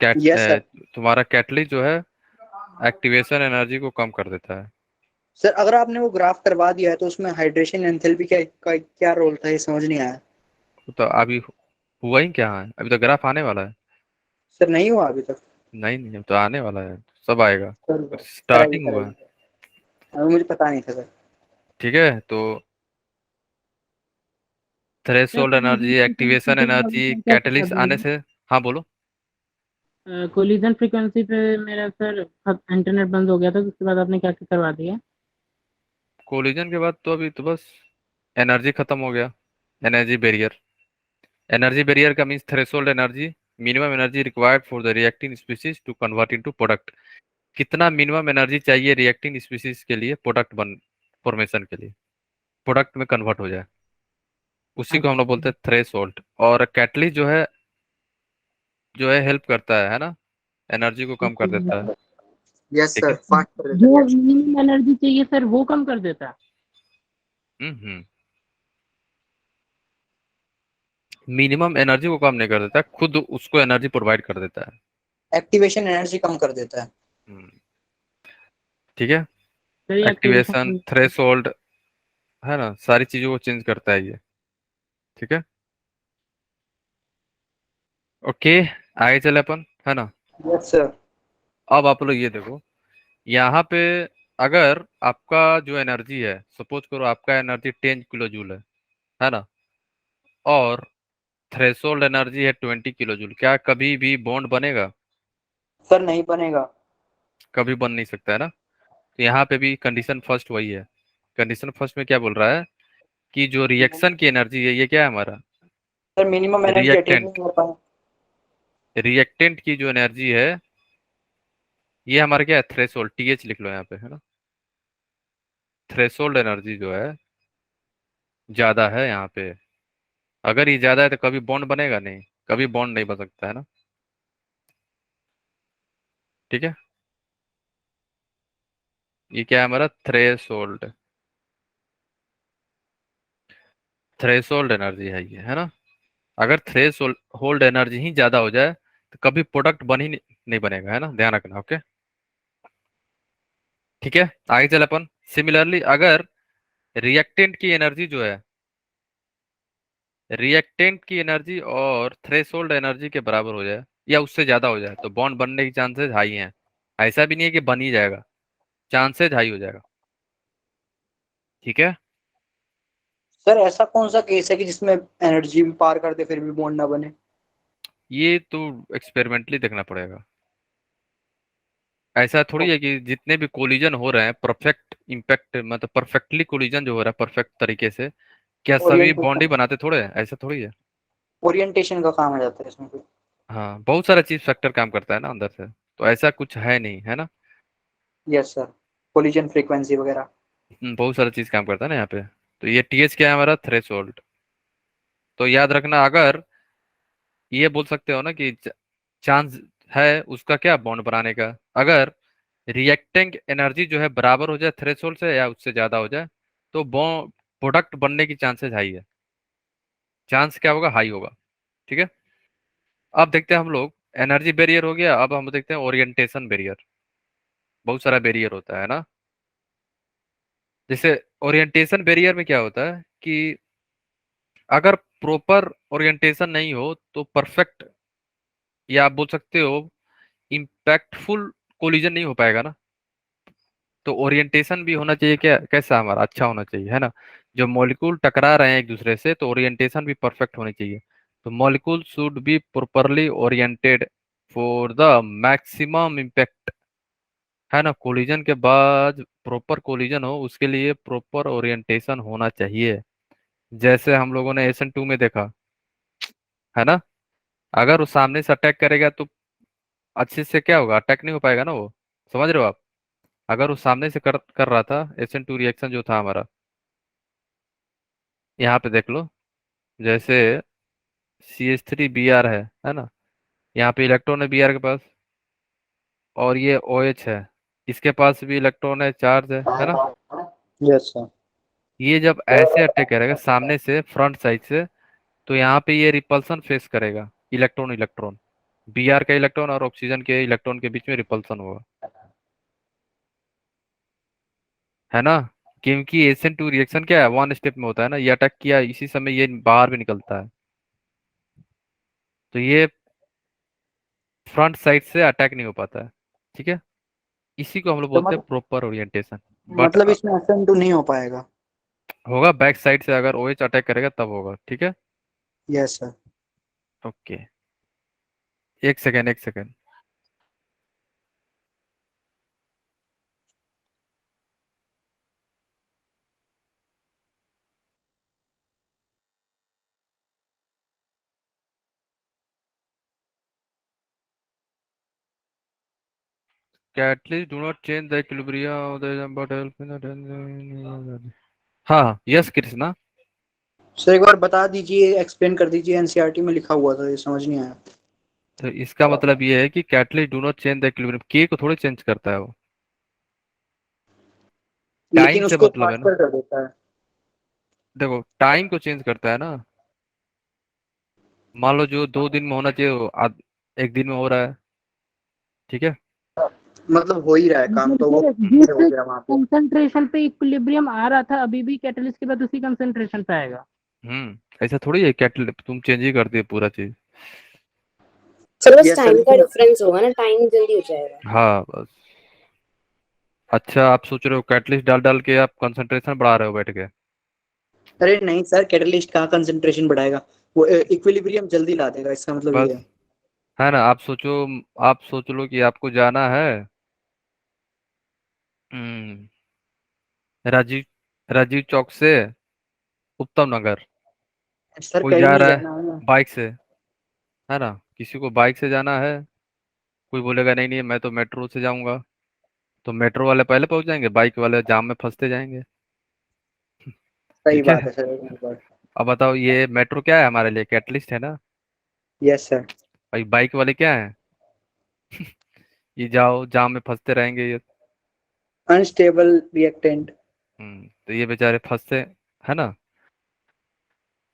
Yes sir. तुम्हारा कैटलिस्ट जो है एक्टिवेशन एनर्जी को कम कर देता है। सर अगर आपने वो ग्राफ करवा दिया है तो उसमें हाइड्रेशन एंथैल्पी क्या रोल था, ये समझ नहीं आया। तो अभी हुआ ही क्या है, अभी तो ग्राफ आने वाला है। सर नहीं हुआ अभी तक। नहीं नहीं, तो आने वाला है, सब आएगा, सर कराइए स्टार्टिंग हुआ है। कराइए, अभी मुझे पता नहीं था सर। ठीक है, तो थ्रेशोल्ड एनर्जी, एक्टिवेशन एनर्जी, क्या करवा कैटलिस्ट आने दीजिए। से। हाँ बोलो। कोलिजन फ्रीक्वेंसी पे मेरा सर इंटरनेट बंद हो गया था, तो उसके बाद आपने क्या क्या करवा दिया। कोलिजन के बाद तो अभी तो बस एनर्जी खत्म हो गया, एनर्जी बैरियर। एनर्जी बैरियर का means threshold energy, minimum energy required for the reacting species to convert into product. कितना मिनिमम एनर्जी चाहिए रिएक्टिंग स्पीशीज के लिए प्रोडक्ट बन फॉर्मेशन के लिए, प्रोडक्ट में कन्वर्ट हो जाए, उसी को हम लोग बोलते अच्छा, हैं थ्रेशोल्ड। और कैटलिस्ट जो है हेल्प करता है ना, एनर्जी को कम कर देता है। यस ठीक सर, है। फास्ट कर देता जो रिएक्शन। मिनिमम एनर्जी चाहिए सर वो कम कर देता है। हम्म मिनिमम एनर्जी को कम नहीं कर देता, खुद उसको एनर्जी प्रोवाइड कर देता है। एक्टिवेशन एनर्जी कम कर देता है। हम्म, ठीक है। सर ये एक्टिवेशन, एक्टिवेशन थ्रेशोल्ड, है ना, सारी चीजों को चेंज करता है ये। ठीक है, ओके, आगे चले अपन, है ना। Yes sir. अब आप लोग ये देखो, यहाँ पे अगर आपका जो एनर्जी है, सपोज करो आपका एनर्जी 10 किलो जूल है ना, और थ्रेशोल्ड एनर्जी है 20 किलो जूल, क्या कभी भी बॉन्ड बनेगा? सर नहीं बनेगा। कभी बन नहीं सकता, है ना। तो यहाँ पे भी कंडीशन फर्स्ट वही है। कंडीशन फर्स्ट में क्या बोल रहा है कि जो रिएक्शन की एनर्जी है, ये क्या है हमारा? सर मिनिमम एनर्जी अटेन नहीं रिएक्टेंट। कर पाए। रिएक्टेंट की जो एनर्जी है, ये हमारा क्या है? थ्रेशोल्ड, टीएच लिख लो यहाँ पे, है ना। थ्रेशोल्ड एनर्जी जो है ज्यादा है यहाँ पे। अगर ये ज्यादा है तो कभी बॉन्ड बनेगा नहीं, कभी बॉन्ड नहीं बन सकता, है ना। ठीक है, ये क्या है हमारा? थ्रेशोल्ड। थ्रेशोल्ड एनर्जी है ये, है ना। अगर थ्रेशोल्ड होल्ड एनर्जी ही ज्यादा हो जाए तो कभी प्रोडक्ट बन ही नहीं बनेगा, है ना, ध्यान रखना। ओके, ठीक है, आगे चल अपन। सिमिलरली अगर रिएक्टेंट की एनर्जी जो है, रिएक्टेंट की एनर्जी और थ्रेशोल्ड एनर्जी के बराबर हो जाए या उससे ज्यादा हो जाए तो बॉन्ड बनने की चांसेस हाई हैं। ऐसा भी नहीं है कि बन ही जाएगा, चांसेस हाई हो जाएगा। ठीक है, सर ऐसा कौन सा केस है कि जिसमें एनर्जी भी पार कर दे फिर भी बॉन्ड ना बने? ये तो एक्सपेरिमेंटली देखना पड़ेगा। ऐसा थोड़ी है कि जितने भी कोलिजन हो रहे हैं परफेक्ट इम्पैक्ट, मतलब परफेक्टली कोलिजन जो हो रहा है परफेक्ट तरीके से, क्या सभी बॉन्ड ही ओरिएंटेशन, बनाते थोड़े हैं? ऐसा थोड़ी है। ओरिएंटेशन का काम आ जाता है इसमें फिर। हाँ, बहुत सारा चीज फैक्टर काम करता है ना अंदर से, तो ऐसा कुछ है नहीं, है ना। Yes sir. कोलिजन फ्रीक्वेंसी वगैरह। बहुत सारा चीज काम करता है ना यहाँ पे। तो ये टीएच क्या है हमारा? थ्रेशोल्ड। तो याद रखना, अगर ये बोल सकते हो ना कि चांस है उसका क्या बॉन्ड बनाने का, अगर रिएक्टेंट एनर्जी जो है बराबर हो जाए थ्रेशोल्ड से या उससे ज्यादा हो जाए तो बॉन्ड प्रोडक्ट बनने की चांसेस हाई है। चांस क्या होगा? हाई होगा। ठीक है, अब देखते हैं हम लोग, एनर्जी बैरियर हो गया, अब हम देखते हैं ओरिएंटेशन बैरियर। बहुत सारा बैरियर होता है ना। जैसे ओरिएंटेशन बैरियर में क्या होता है कि अगर प्रॉपर ओरिएंटेशन नहीं हो तो परफेक्ट, या आप बोल सकते हो इम्पैक्टफुल कोलिजन नहीं हो पाएगा ना। तो ओरिएंटेशन भी होना चाहिए, क्या कैसा हमारा? अच्छा होना चाहिए, है ना। जो मॉलिक्यूल टकरा रहे हैं एक दूसरे से तो ओरिएंटेशन भी परफेक्ट होनी चाहिए। तो molecule should be properly oriented for the maximum impact, है ना। कोलिजन के बाद प्रॉपर कोलिजन हो उसके लिए प्रॉपर ओरिएंटेशन होना चाहिए। जैसे हम लोगों ने एसन 2 में देखा, है ना। अगर वो सामने से अटैक करेगा तो अच्छे से क्या होगा? अटैक नहीं हो पाएगा ना वो, समझ रहे हो आप। अगर वो सामने से कर रहा था, SN2 रिएक्शन जो था हमारा, यहाँ पे देख लो, जैसे CH3 Br है ना। यहाँ पे इलेक्ट्रॉन है Br के पास, और ये OH है, इसके पास भी इलेक्ट्रॉन है, चार्ज है ना। Yes sir. ये जब ऐसे अटैक करेगा सामने से, फ्रंट साइड से, तो यहाँ पे ये रिपल्सन फेस करेगा, इलेक्ट्रॉन इलेक्ट्रॉन, Br का इलेक्ट्रॉन और ऑक्सीजन के इलेक्ट्रॉन के बीच में रिपल्सन होगा, है ना। क्योंकि SN2 रिएक्शन क्या है? वन स्टेप में होता है ना, ये अटैक किया इसी समय ये बाहर भी निकलता है। तो ये फ्रंट साइड से अटैक नहीं हो पाता है। ठीक है, इसी को हम लोग तो बोलते हैं प्रॉपर ओरिएंटेशन। बट मतलब इसमें SN2 नहीं हो पाएगा। होगा बैक साइड से, अगर OH अटैक करेगा तब होगा। ठीक है, यस सर। ओके, एक सेकेंड एक second. Catalysts do not change the equilibrium of the atom but help in the हाँ हाँ, यस कृष्णा। सर एक बार बता दीजिए, एक्सप्लेन कर दीजिए, एनसीईआरटी में लिखा हुआ था, ये समझ नहीं आया। तो इसका मतलब ये है कि catalyst do not change the equilibrium, के को थोड़ी चेंज करता है वो, टाइम लेकिन से उसको मतलब है ना। फास्टर कर देता है। देखो, टाइम को चेंज करता है ना। मान लो जो 2 दिन में होना चाहिए वो एक दिन में हो रहा है। ठीक है, मतलब हो ही रहा है काम, तो वो सर clear हो जिस गया वहाँ पे। कंसंट्रेशन पे इक्विलिब्रियम आ रहा था अभी भी कैटलिस्ट के बाद उसी कंसंट्रेशन पे आएगा। ऐसा थोड़ी है कैटल तुम चेंज ही कर दिए पूरा चीज। सर बस यस सर, टाइम का लेकिन डिफरेंस होगा ना, टाइम जल्दी हो जाएगा। हाँ बस। अच्छा आप सोच रहे हो कैटलिस्ट डाल डाल के आप कंसंट्रेशन बढ़ा रहे हो बैठ के। अरे नहीं सर, कैटलिस्ट कहाँ कंसंट्रेशन बढ़ाएगा, वो इक्विलिब्रियम जल्दी ला देगा, इसका मतलब बस ये है। है ना। आप सोच लो कि आपको जाना है हम्म, राजीव राजीव चौक से उत्तम नगर। सर कोई कहीं जा नहीं रहा है जाना है ना। बाइक से, है ना। किसी को बाइक से जाना है, कोई बोलेगा नहीं नहीं मैं तो मेट्रो से जाऊंगा। तो मेट्रो वाले पहले पहुंच जाएंगे, बाइक वाले जाम में फंसते जाएंगे। सही ठीक है। बात है सर, एक बार। अब बताओ ये मेट्रो क्या है हमारे लिए, कैटलिस्ट है ना। Yes sir. भाई बाइक वाले क्या है, ये जाओ जाम में फंसते रहेंगे ये। Unstable reactant. तो ये बेचारे फंसते, है ना।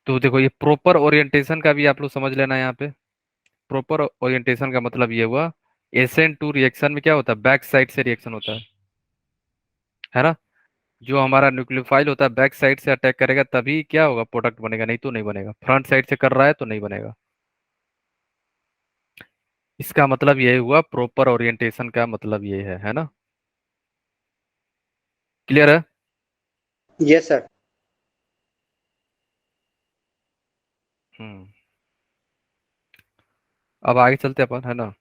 तो देखो ये प्रॉपर ओरिएंटेशन का भी आप लोग समझ लेना यहाँ पे। प्रॉपर ओरिएंटेशन का मतलब ये हुआ, SN2 रिएक्शन में क्या होता है, बैक साइड से रिएक्शन होता है ना। जो हमारा न्यूक्लियोफाइल होता है बैक साइड से अटैक करेगा तभी क्या होगा, प्रोडक्ट बनेगा, नहीं तो नहीं बनेगा। फ्रंट साइड से कर रहा है तो नहीं बनेगा। इसका मतलब ये हुआ, प्रॉपर ओरिएंटेशन का मतलब ये है ना। क्लियर है। Yes sir. हम्म अब आगे चलते अपन, है ना।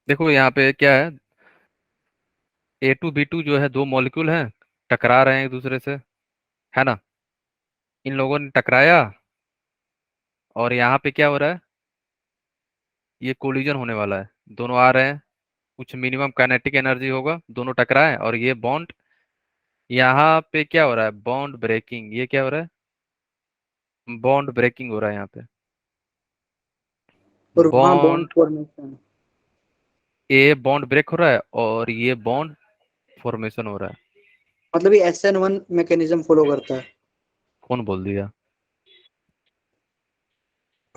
देखो यहाँ पे क्या है, A2B2 जो है दो मॉलिक्यूल हैं, टकरा रहे हैं एक दूसरे से, है ना। इन लोगों ने टकराया और यहाँ पे क्या हो रहा है, ये कोलिजन होने वाला है। दोनों आ रहे हैं, कुछ मिनिमम काइनेटिक एनर्जी होगा, दोनों टकराए और ये बॉन्ड, यहाँ पे क्या हो रहा है, बॉन्ड ब्रेकिंग। ये क्या हो रहा है, बॉन्ड ब्रेकिंग हो रहा है यहाँ पे। और वहाँ बॉन्ड बॉन्ड, फॉर्मेशन। ये बॉन्ड ब्रेक हो रहा है और ये बॉन्ड फॉर्मेशन हो रहा है। मतलब ये SN1 मैकेनिज्म फॉलो करता है। कौन बोल दिया।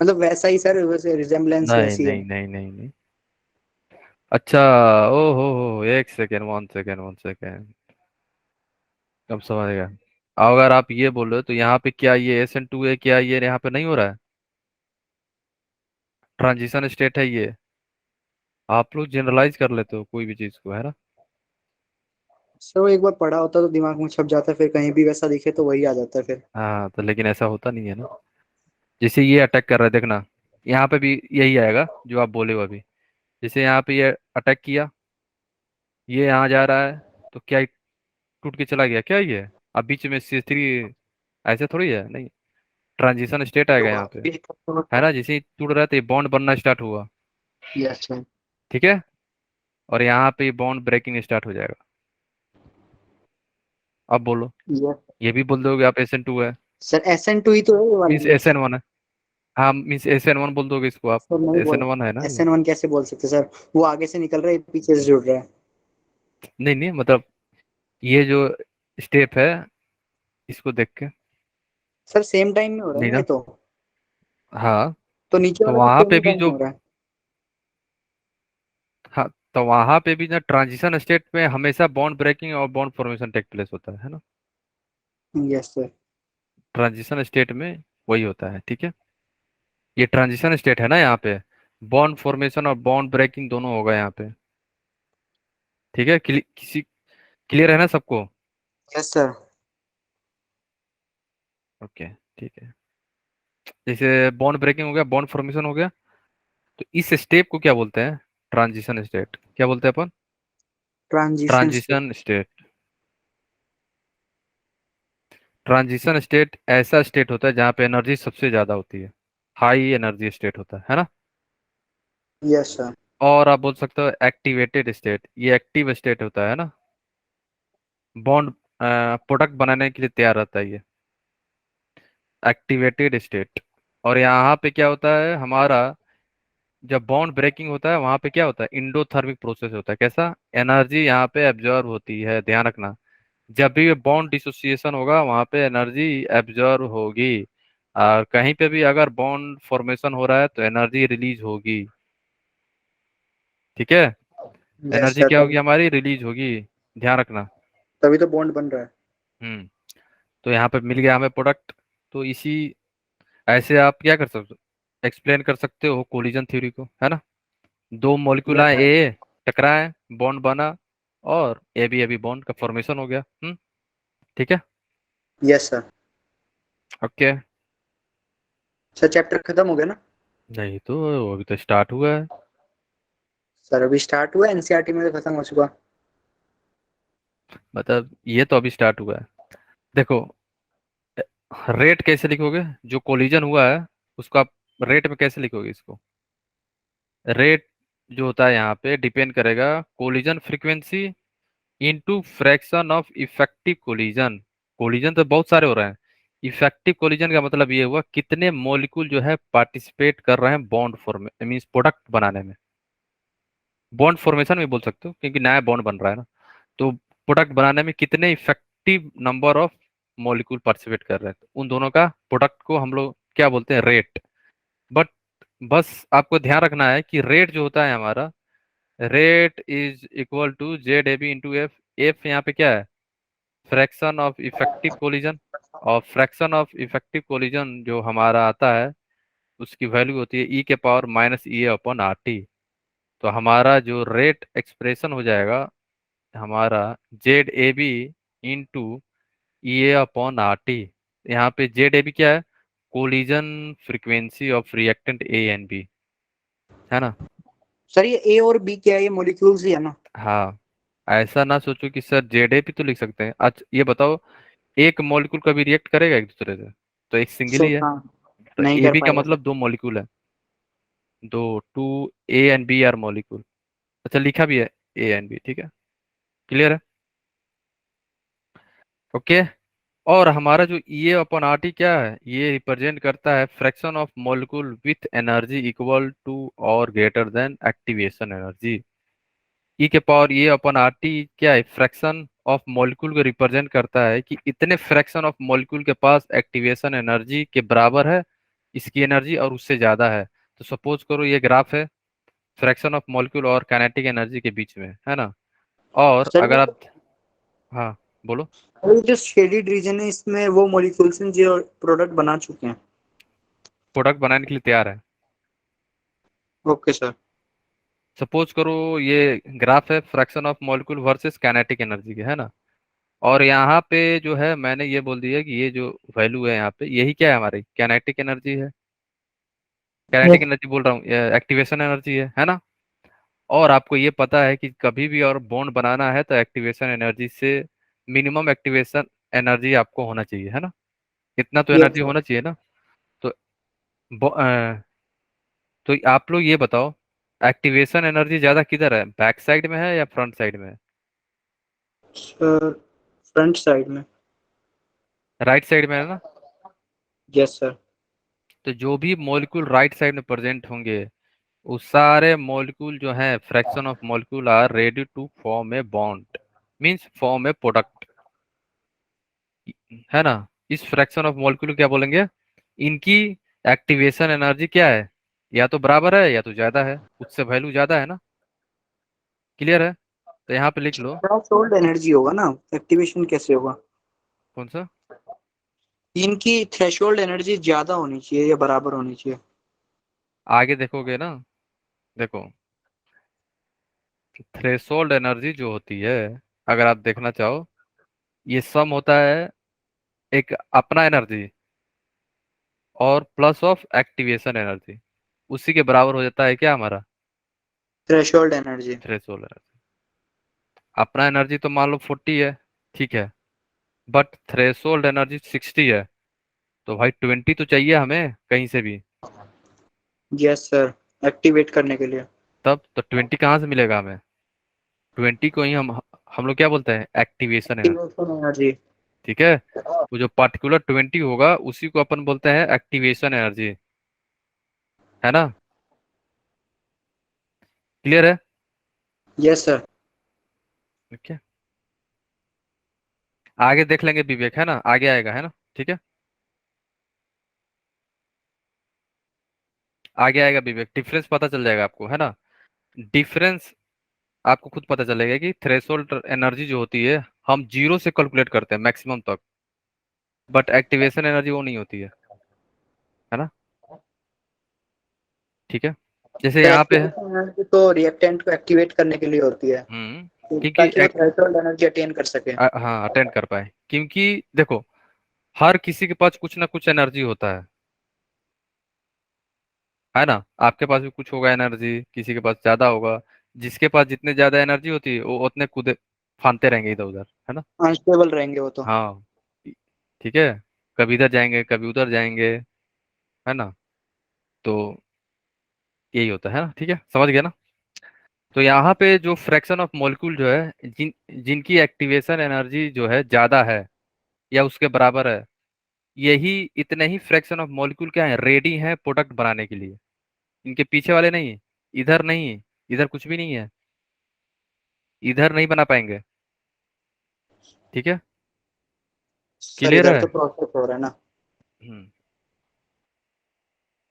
मतलब वैसा ही सर, वैसे रिजेम्बलेंस नहीं वैसी है। नहीं नहीं नहीं नहीं। अच्छा, ओ हो, एक सेकेंड, 1 सेकेंड, 1 सेकेंड, कब समझ गया। अगर आप ये बोल रहे हो तो यहाँ पे क्या ये SN2 है, क्या ये यहाँ पे नहीं हो रहा है, ट्रांजिशन स्टेट है ये। आप लोग जनरलाइज कर लेते हो कोई भी चीज को, है ना। सर वो एक बार पढ़ा होता तो दिमाग में छप जाता है, फिर कहीं भी वैसा दिखे तो वही आ जाता है फिर। हाँ तो लेकिन ऐसा होता नहीं है ना। जैसे ये अटैक कर रहा है देखना, यहाँ पे भी यही आएगा जो आप बोले हो अभी। जैसे यहाँ पे ये अटैक किया, ये यहाँ जा रहा है, तो क्या ये टूट के चला गया क्या ये। अब बीच में C3, ऐसे थोड़ी है, नहीं। ट्रांजिशन स्टेट आएगा यहाँ पे, है ना। जैसे ही टूट रहा है तो ये बॉन्ड बनना स्टार्ट हुआ, यस सर। ठीक है। और यहाँ पे बॉन्ड ब्रेकिंग स्टार्ट हो जाएगा। अब बोलो, यस ये भी बोल दोगे आप SN2 है, सर, SN2 ही तो है ये वाला मीन्स ये। SN1 है। हाँ मीन्स SN1 बोल दोगे इसको आप। सर नहीं बोल, SN1 है ना ये। SN1 कैसे बोल सकते सर, वो आगे से निकल रहा है, पीछे से जुड़ रहा है। नहीं नहीं मतलब ये जो स्टेप है इसको देख के। सर सेम टाइम में हो रहा है नहीं ना ये ना। तो। हाँ तो नीचे तो वाला भी वहां सेम पे ही भी टाइम में जो, हो रहा है। हाँ तो वहां पे भी ना ट्रांजिशन स्टेट में हमेशा बॉन्ड ब्रेकिंग और बॉन्ड फॉर्मेशन टेक प्लेस होता है ना। Yes sir. ट्रांजिशन स्टेट में वही होता है, ठीक है। ये ट्रांजिशन स्टेट है ना, यहाँ पे बॉन्ड फॉर्मेशन और बॉन्ड ब्रेकिंग दोनों होगा यहाँ पे, ठीक है। किसी क्लियर है ना सबको। Yes sir. ओके ठीक है। जैसे बॉन्ड ब्रेकिंग हो गया, बॉन्ड फॉर्मेशन हो गया, तो इस स्टेप को क्या बोलते हैं, ट्रांजिशन स्टेट। क्या बोलते हैं अपन, transition state. Transition state. Transition state ऐसा स्टेट होता है जहाँ पे एनर्जी सबसे ज्यादा होती है, हाई एनर्जी स्टेट होता है ना। Yes sir. और आप बोल सकते हो एक्टिवेटेड स्टेट, ये एक्टिव स्टेट होता है ना। बॉन्ड प्रोडक्ट बनाने के लिए तैयार रहता है ये, एक्टिवेटेड स्टेट। और यहाँ पे क्या होता है हमारा, जब बॉन्ड ब्रेकिंग होता है वहां पे क्या होता है, इंडोथर्मिक प्रोसेस होता है। कैसा, एनर्जी यहाँ पे एब्जॉर्ब होती है, ध्यान रखना। जब भी बॉन्ड डिसोसिएशन होगा वहां पे एनर्जी एब्जॉर्ब होगी, और कहीं पे भी अगर बॉन्ड फॉर्मेशन हो रहा है तो एनर्जी रिलीज होगी। ठीक है, यस एनर्जी सर, क्या होगी हमारी, रिलीज होगी, ध्यान रखना। तभी तो बॉन्ड बन रहा है। हम्म। तो यहाँ पे मिल गया हमें प्रोडक्ट। तो इसी ऐसे आप क्या कर सकते हो, एक्सप्लेन कर सकते हो कोलिजन थ्योरी को, है ना। दो मॉलिक्यूल यस आए, सर। ए टकराए, बॉन्ड बना, और ए बी बॉन्ड का फॉर्मेशन हो गया। ठीक है। Yes sir. Okay. Sir chapter खत्म हो गया ना? नहीं तो अभी तो स्टार्ट हुआ है। सर अभी स्टार्ट हुआ, एनसीईआरटी में तो खत्म हो चुका। मतलब ये तो अभी स्टार्ट हुआ है। देखो, रेट कैसे लिखोगे, जो कोलिजन हुआ है उसको आप रेट में कैसे लिखोगे इसको। रेट जो होता है यहाँ पे डिपेंड करेगा collision frequency into fraction of effective collision. Collision तो बहुत सारे हो रहे हैं, इफेक्टिव कोलिजन का मतलब ये हुआ कितने मॉलिक्यूल जो है पार्टिसिपेट कर रहे हैं बॉन्ड फॉर्म मीन्स प्रोडक्ट बनाने में। बॉन्ड फॉर्मेशन में बोल सकते हो क्योंकि नया बॉन्ड बन रहा है ना। तो प्रोडक्ट बनाने में कितने effective number of molecule participate कर रहे हैं, तो उन दोनों का प्रोडक्ट को हम लोग क्या बोलते हैं, रेट। बट बस आपको ध्यान रखना है कि रेट जो होता है हमारा, rate is equal to Z A B into F. F यहाँ पे क्या है, फ्रैक्शन ऑफ इफेक्टिव कोलिजन। और फ्रैक्शन ऑफ इफेक्टिव कोलिजन जो हमारा आता है उसकी वैल्यू होती है ई के power minus E upon R T. तो हमारा जो रेट एक्सप्रेशन हो जाएगा हमारा Z A B into E upon R T. यहाँ पे जेड ए बी क्या है, collision frequency of reactant A and B, है ना। सर ये ए और बी क्या है, ये मॉलिक्यूल्स ही है ना? हाँ, ऐसा ना सोचो कि सर जेड ए बी तो लिख सकते हैं। अच्छा ये बताओ, एक मॉलिक्यूल कभी रिएक्ट करेगा एक दूसरे से, तो एक सिंगल सो ही है। हाँ, तो नहीं ए कर बी का पाएगा सर। मतलब दो मॉलिक्यूल है, दो, two A and B are molecule. अच्छा लिखा भी है ए एंड बी, ठीक है, क्लियर है। ओके। और हमारा जो ई अपॉन आर टी क्या है, ये रिप्रेजेंट करता है fraction of molecule with energy equal to और greater than activation energy. E के पावर ये अपॉन आर टी क्या है, फ्रैक्शन ऑफ मॉलिक्यूल को रिप्रेजेंट करता है कि इतने फ्रैक्शन ऑफ मॉलिक्यूल के पास एक्टिवेशन एनर्जी के बराबर है इसकी एनर्जी और उससे ज्यादा है। तो सपोज करो ये ग्राफ है फ्रैक्शन ऑफ मॉलिक्यूल और काइनेटिक एनर्जी के बीच में, है ना। और सर अगर आप, हाँ बोलो। ये जो शेडिड रीजन है इसमें वो मॉलिक्यूल्स हैं जो प्रोडक्ट बना चुके हैं। प्रोडक्ट बनाने के लिए तैयार है। Okay sir. सपोज करो ये ग्राफ है fraction of molecule versus kinetic energy के, है ना। और यहाँ पे जो है मैंने ये बोल दिया कि ये जो वैल्यू है यहाँ पे यही क्या है, हमारी काइनेटिक एनर्जी है। Kinetic yes. एनर्जी बोल रहा हूँ, एक्टिवेशन एनर्जी है ना। और आपको ये पता है कि कभी भी और बॉन्ड बनाना है तो एक्टिवेशन एनर्जी से मिनिमम एक्टिवेशन एनर्जी आपको होना चाहिए, है ना। इतना तो यस एनर्जी सर। होना चाहिए ना। तो तो आप लोग ये बताओ, एक्टिवेशन एनर्जी ज्यादा किधर है, बैक साइड में है या फ्रंट साइड में है। सर फ्रंट साइड में। राइट साइड में है ना। Yes sir. तो जो भी मॉलिक्यूल राइट साइड में प्रेजेंट होंगे वो सारे मॉलिक्यूल जो हैं fraction of molecule are ready to form a bond means form a product, है ना। इस फ्रैक्शन ऑफ मॉलिक्यूल क्या बोलेंगे, इनकी एक्टिवेशन एनर्जी क्या है, या तो बराबर है या तो ज्यादा है, उससे वैल्यू ज्यादा है ना। क्लियर है। तो यहाँ पे लिख लो। थ्रेशोल्ड एनर्जी होगा ना, एक्टिवेशन कैसे होगा? कौन सा, इनकी थ्रेशोल्ड एनर्जी ज्यादा होनी चाहिए या बराबर होनी चाहिए? आगे देखोगे ना, देखो थ्रेशोल्ड एनर्जी जो होती है, अगर आप देखना चाहो, ये सम होता है एक अपना एनर्जी और प्लस ऑफ एक्टिवेशन एनर्जी, उसी के बराबर हो जाता है क्या हमारा थ्रेशोल्ड एनर्जी। Threshold energy. अपना एनर्जी तो मान लो 40 है, ठीक है, बट थ्रेशोल्ड एनर्जी 60 है, तो भाई 20 तो चाहिए हमें कहीं से भी। यस सर, एक्टिवेट करने के लिए। तब तो 20 कहाँ से मिलेगा हमें, 20 को ही हम लोग क्या बोलते हैं, एक्टिवेशन एनर्जी। Activation energy. ठीक है, तो जो पार्टिकुलर 20 होगा उसी को अपन बोलते हैं एक्टिवेशन एनर्जी, है ना। क्लियर है। Yes sir. ठीक है, आगे देख लेंगे विवेक, है ना, आगे आएगा, है ना। ठीक है, आगे आएगा विवेक, डिफरेंस पता चल जाएगा आपको, है ना। डिफरेंस आपको खुद पता चलेगा कि थ्रेशोल्ड एनर्जी जो होती है हम 0 से कैलकुलेट करते हैं मैक्सिमम तक, बट एक्टिवेशन एनर्जी वो नहीं होती है ना। ठीक है, जैसे तो यहाँ पे है। एक्टिवेशन एनर्जी तो रिएक्टेंट को एक्टिवेट करने के लिए होती है, क्योंकि ताकि वो थ्रेशोल्ड एनर्जी अटेन कर सके। हाँ अटेंड कर पाए, क्योंकि देखो हर किसी के पास कुछ ना कुछ एनर्जी होता है ना। आपके पास भी कुछ होगा एनर्जी, किसी के पास ज्यादा होगा। जिसके पास जितने ज्यादा एनर्जी होती है वो उतने कूदे फानते रहेंगे इधर उधर, है ना। अनस्टेबल रहेंगे वो तो। हाँ ठीक है, कभी इधर जाएंगे कभी उधर जाएंगे, है ना। तो यही होता है ना, ठीक है, समझ गया ना। तो यहाँ पे जो फ्रैक्शन ऑफ मॉलिक्यूल जो है, जिनकी एक्टिवेशन एनर्जी जो है ज्यादा है या उसके बराबर है, यही इतने ही फ्रैक्शन ऑफ मॉलिक्यूल क्या है, रेडी है प्रोडक्ट बनाने के लिए। इनके पीछे वाले नहीं, इधर नहीं, इधर कुछ भी नहीं है, इधर नहीं बना पाएंगे। ठीक है, सर क्लियर इधर है। तो प्रोसेस हो रहा है ना। हम्म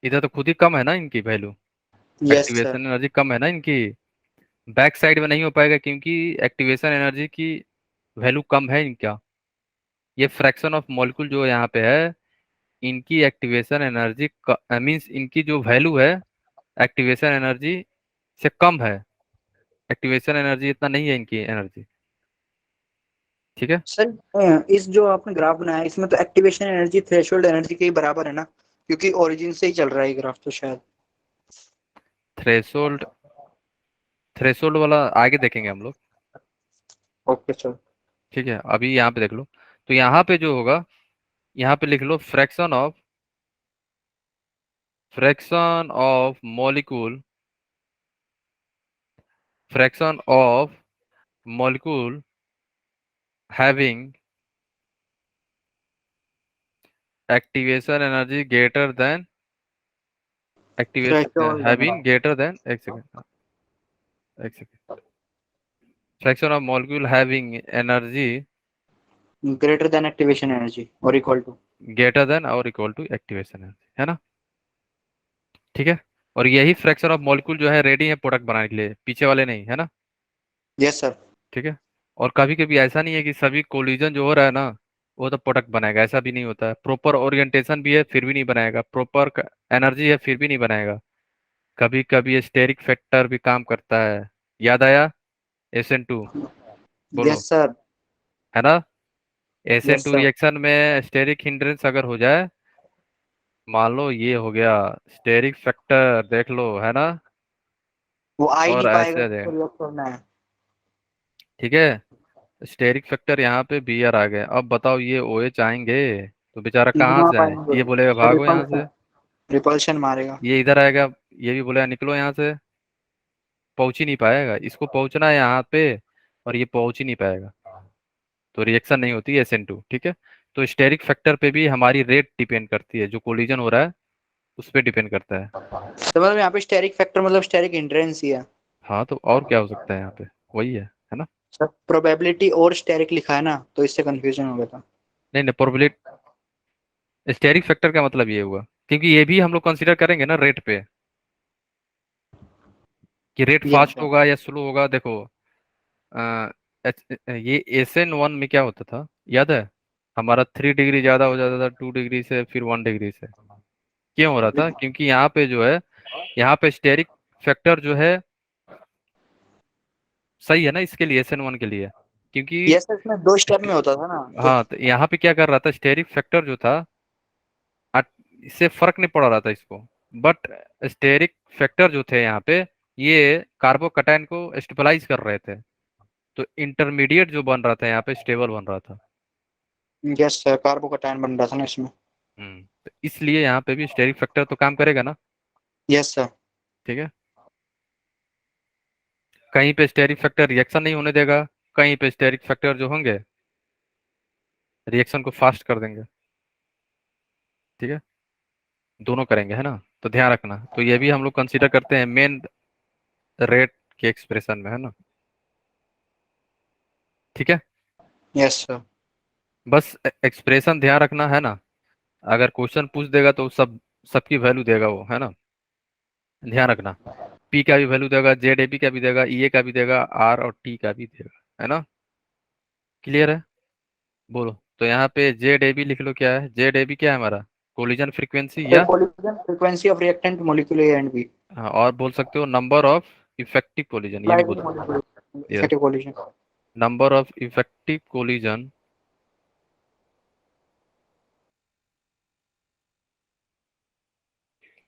इधर तो खुद ही कम है ना इनकी value, yes sir. Activation energy कम है ना इनकी। बैक साइड में नहीं हो पाएगा क्योंकि एक्टिवेशन एनर्जी की वैल्यू कम है इनका। ये फ्रैक्शन ऑफ मॉलिक्यूल जो यहाँ पे है, इनकी एक्टिवेशन एनर्जी मींस इनकी जो वैल्यू है एक्टिवेशन एनर्जी से कम है। एक्टिवेशन एनर्जी इतना नहीं है इनकी एनर्जी। ठीक है, सर इस जो आपने ग्राफ बनाया है, इसमें तो एक्टिवेशन एनर्जी थ्रेशोल्ड एनर्जी के ही बराबर है ना, क्योंकि ओरिजिन से ही चल रहा है ये ग्राफ तो शायद। थ्रेशोल्ड थ्रेशोल्ड वाला आगे देखेंगे हम लोग। Okay sir. ठीक है, अभी यहाँ पे देख लो। तो यहाँ पे जो होगा, यहाँ पे लिख लो fraction of molecule, fraction of molecule having activation energy greater than activation threshold having greater than, एक second, fraction of molecule having energy greater than activation energy और इक्वल टू। ग्रेटर देन और इक्वल टू एक्टिवेशन एनर्जी, है ना। ठीक है, और यही fraction of molecule जो है रेडी है प्रोडक्ट बनाने के लिए, पीछे वाले नहीं, है ना। Yes sir. ठीक है, और कभी कभी ऐसा नहीं है कि सभी कोलिजन जो हो रहा है ना वो तो प्रोडक्ट बनाएगा, ऐसा भी नहीं होता है। प्रॉपर ओरिएंटेशन भी है फिर भी नहीं बनाएगा, प्रॉपर एनर्जी है फिर भी नहीं बनाएगा। कभी कभी स्टेरिक फैक्टर भी काम करता है। याद आया, SN2, बोलो, यस सर। है ना। S N yes two sir. Reaction में स्टेरिक हिंड्रेंस अगर हो जाए, मान लो ये हो गया स्टेरिक फैक्टर, देख लो, है ना। वो आ ही और नहीं पाएगा ऐसे दे, जिसको रिएक्ट करना है। ठीक है, स्टेरिक फैक्टर यहाँ पे BR आ गए। अब बताओ ये OH आएंगे तो बेचारा नहीं कहाँ आ से आए, पाएंगे। ये बोलेगा सर भागो यहाँ से। रिपल्शन मारेगा। ये इधर आएगा, ये भी बोलेगा निकलो यहाँ से। पहुंच ही नहीं पाएगा, इसको पहुंचना है यहाँ पे और ये पहुंच ही नहीं पाएगा, तो रिएक्शन नहीं होती SN2। ठीक है, तो स्टेरिक फैक्टर पे भी हमारी रेट डिपेंड करती है, जो कोलिजन हो रहा है उस पर डिपेंड करता है। तो मतलब यहाँ पे स्टेरिक फैक्टर मतलब स्टेरिक हिंड्रेंस ही है। हाँ, तो और क्या हो सकता है यहाँ पे, वही है ना। सर प्रोबेबिलिटी और स्टेरिक लिखा है ना, तो इससे कंफ्यूजन हो गया था। नहीं नहीं, प्रोबेबिलिटी, स्टेरिक फैक्टर का मतलब ये हुआ, क्योंकि ये भी हम लोग कंसीडर करेंगे ना रेट पे, कि रेट यस फास्ट सर। होगा या स्लो होगा। देखो ये SN1 में क्या होता था, याद है। हमारा 3 डिग्री ज्यादा हो जाता था 2 डिग्री से, फिर 1 डिग्री से। क्यों हो रहा था, क्योंकि यहाँ पे जो है, यहाँ पे स्टेरिक फैक्टर जो है सही है ना इसके लिए, SN1 के लिए, क्योंकि यस सर, इसमें 2 स्टेप में होता था ना तो। हाँ, तो यहाँ पे क्या कर रहा था, स्टेरिक फैक्टर जो था इससे फर्क नहीं पड़ रहा था इसको, बट स्टेरिक फैक्टर जो थे यहाँ पे, ये कार्बोकैटायन को स्टेबलाइज कर रहे थे, तो इंटरमीडिएट जो बन रहा था यहाँ पे स्टेबल बन रहा था। यस सर, कार्बोकैटायन बन रहा था ना इसमें। तो इसलिए यहाँ पे भी स्टेरिक फैक्टर तो काम करेगा ना। Yes sir. ठीक है, कहीं पे स्टेरिक फैक्टर रिएक्शन नहीं होने देगा, कहीं पे स्टेरिक फैक्टर जो होंगे रिएक्शन को फास्ट कर देंगे। ठीक है, दोनों करेंगे, है ना। तो ध्यान रखना, तो ये भी हम लोग कंसीडर करते हैं मेन रेट के एक्सप्रेशन में, है ना। ठीक है, यस सर। बस एक्सप्रेशन ध्यान रखना, है ना। अगर क्वेश्चन पूछ देगा तो सबकी वैल्यू देगा वो, है ना, ध्यान रखना। पी का भी वैल्यू देगा, जेड ए बी का भी देगा, ई ए का भी देगा, आर और टी का भी देगा, है ना? क्लियर है? बोलो। तो यहाँ पे जेड ए बी लिख लो, क्या है जेड ए बी? क्या है हमारा? कोलिजन फ्रीक्वेंसी या collision frequency of reactant molecule A and B, हाँ, और बोल सकते हो नंबर ऑफ इफेक्टिव कोलिजन, ये भी बोल सकते हो। Yes, effective collision. Number of effective collision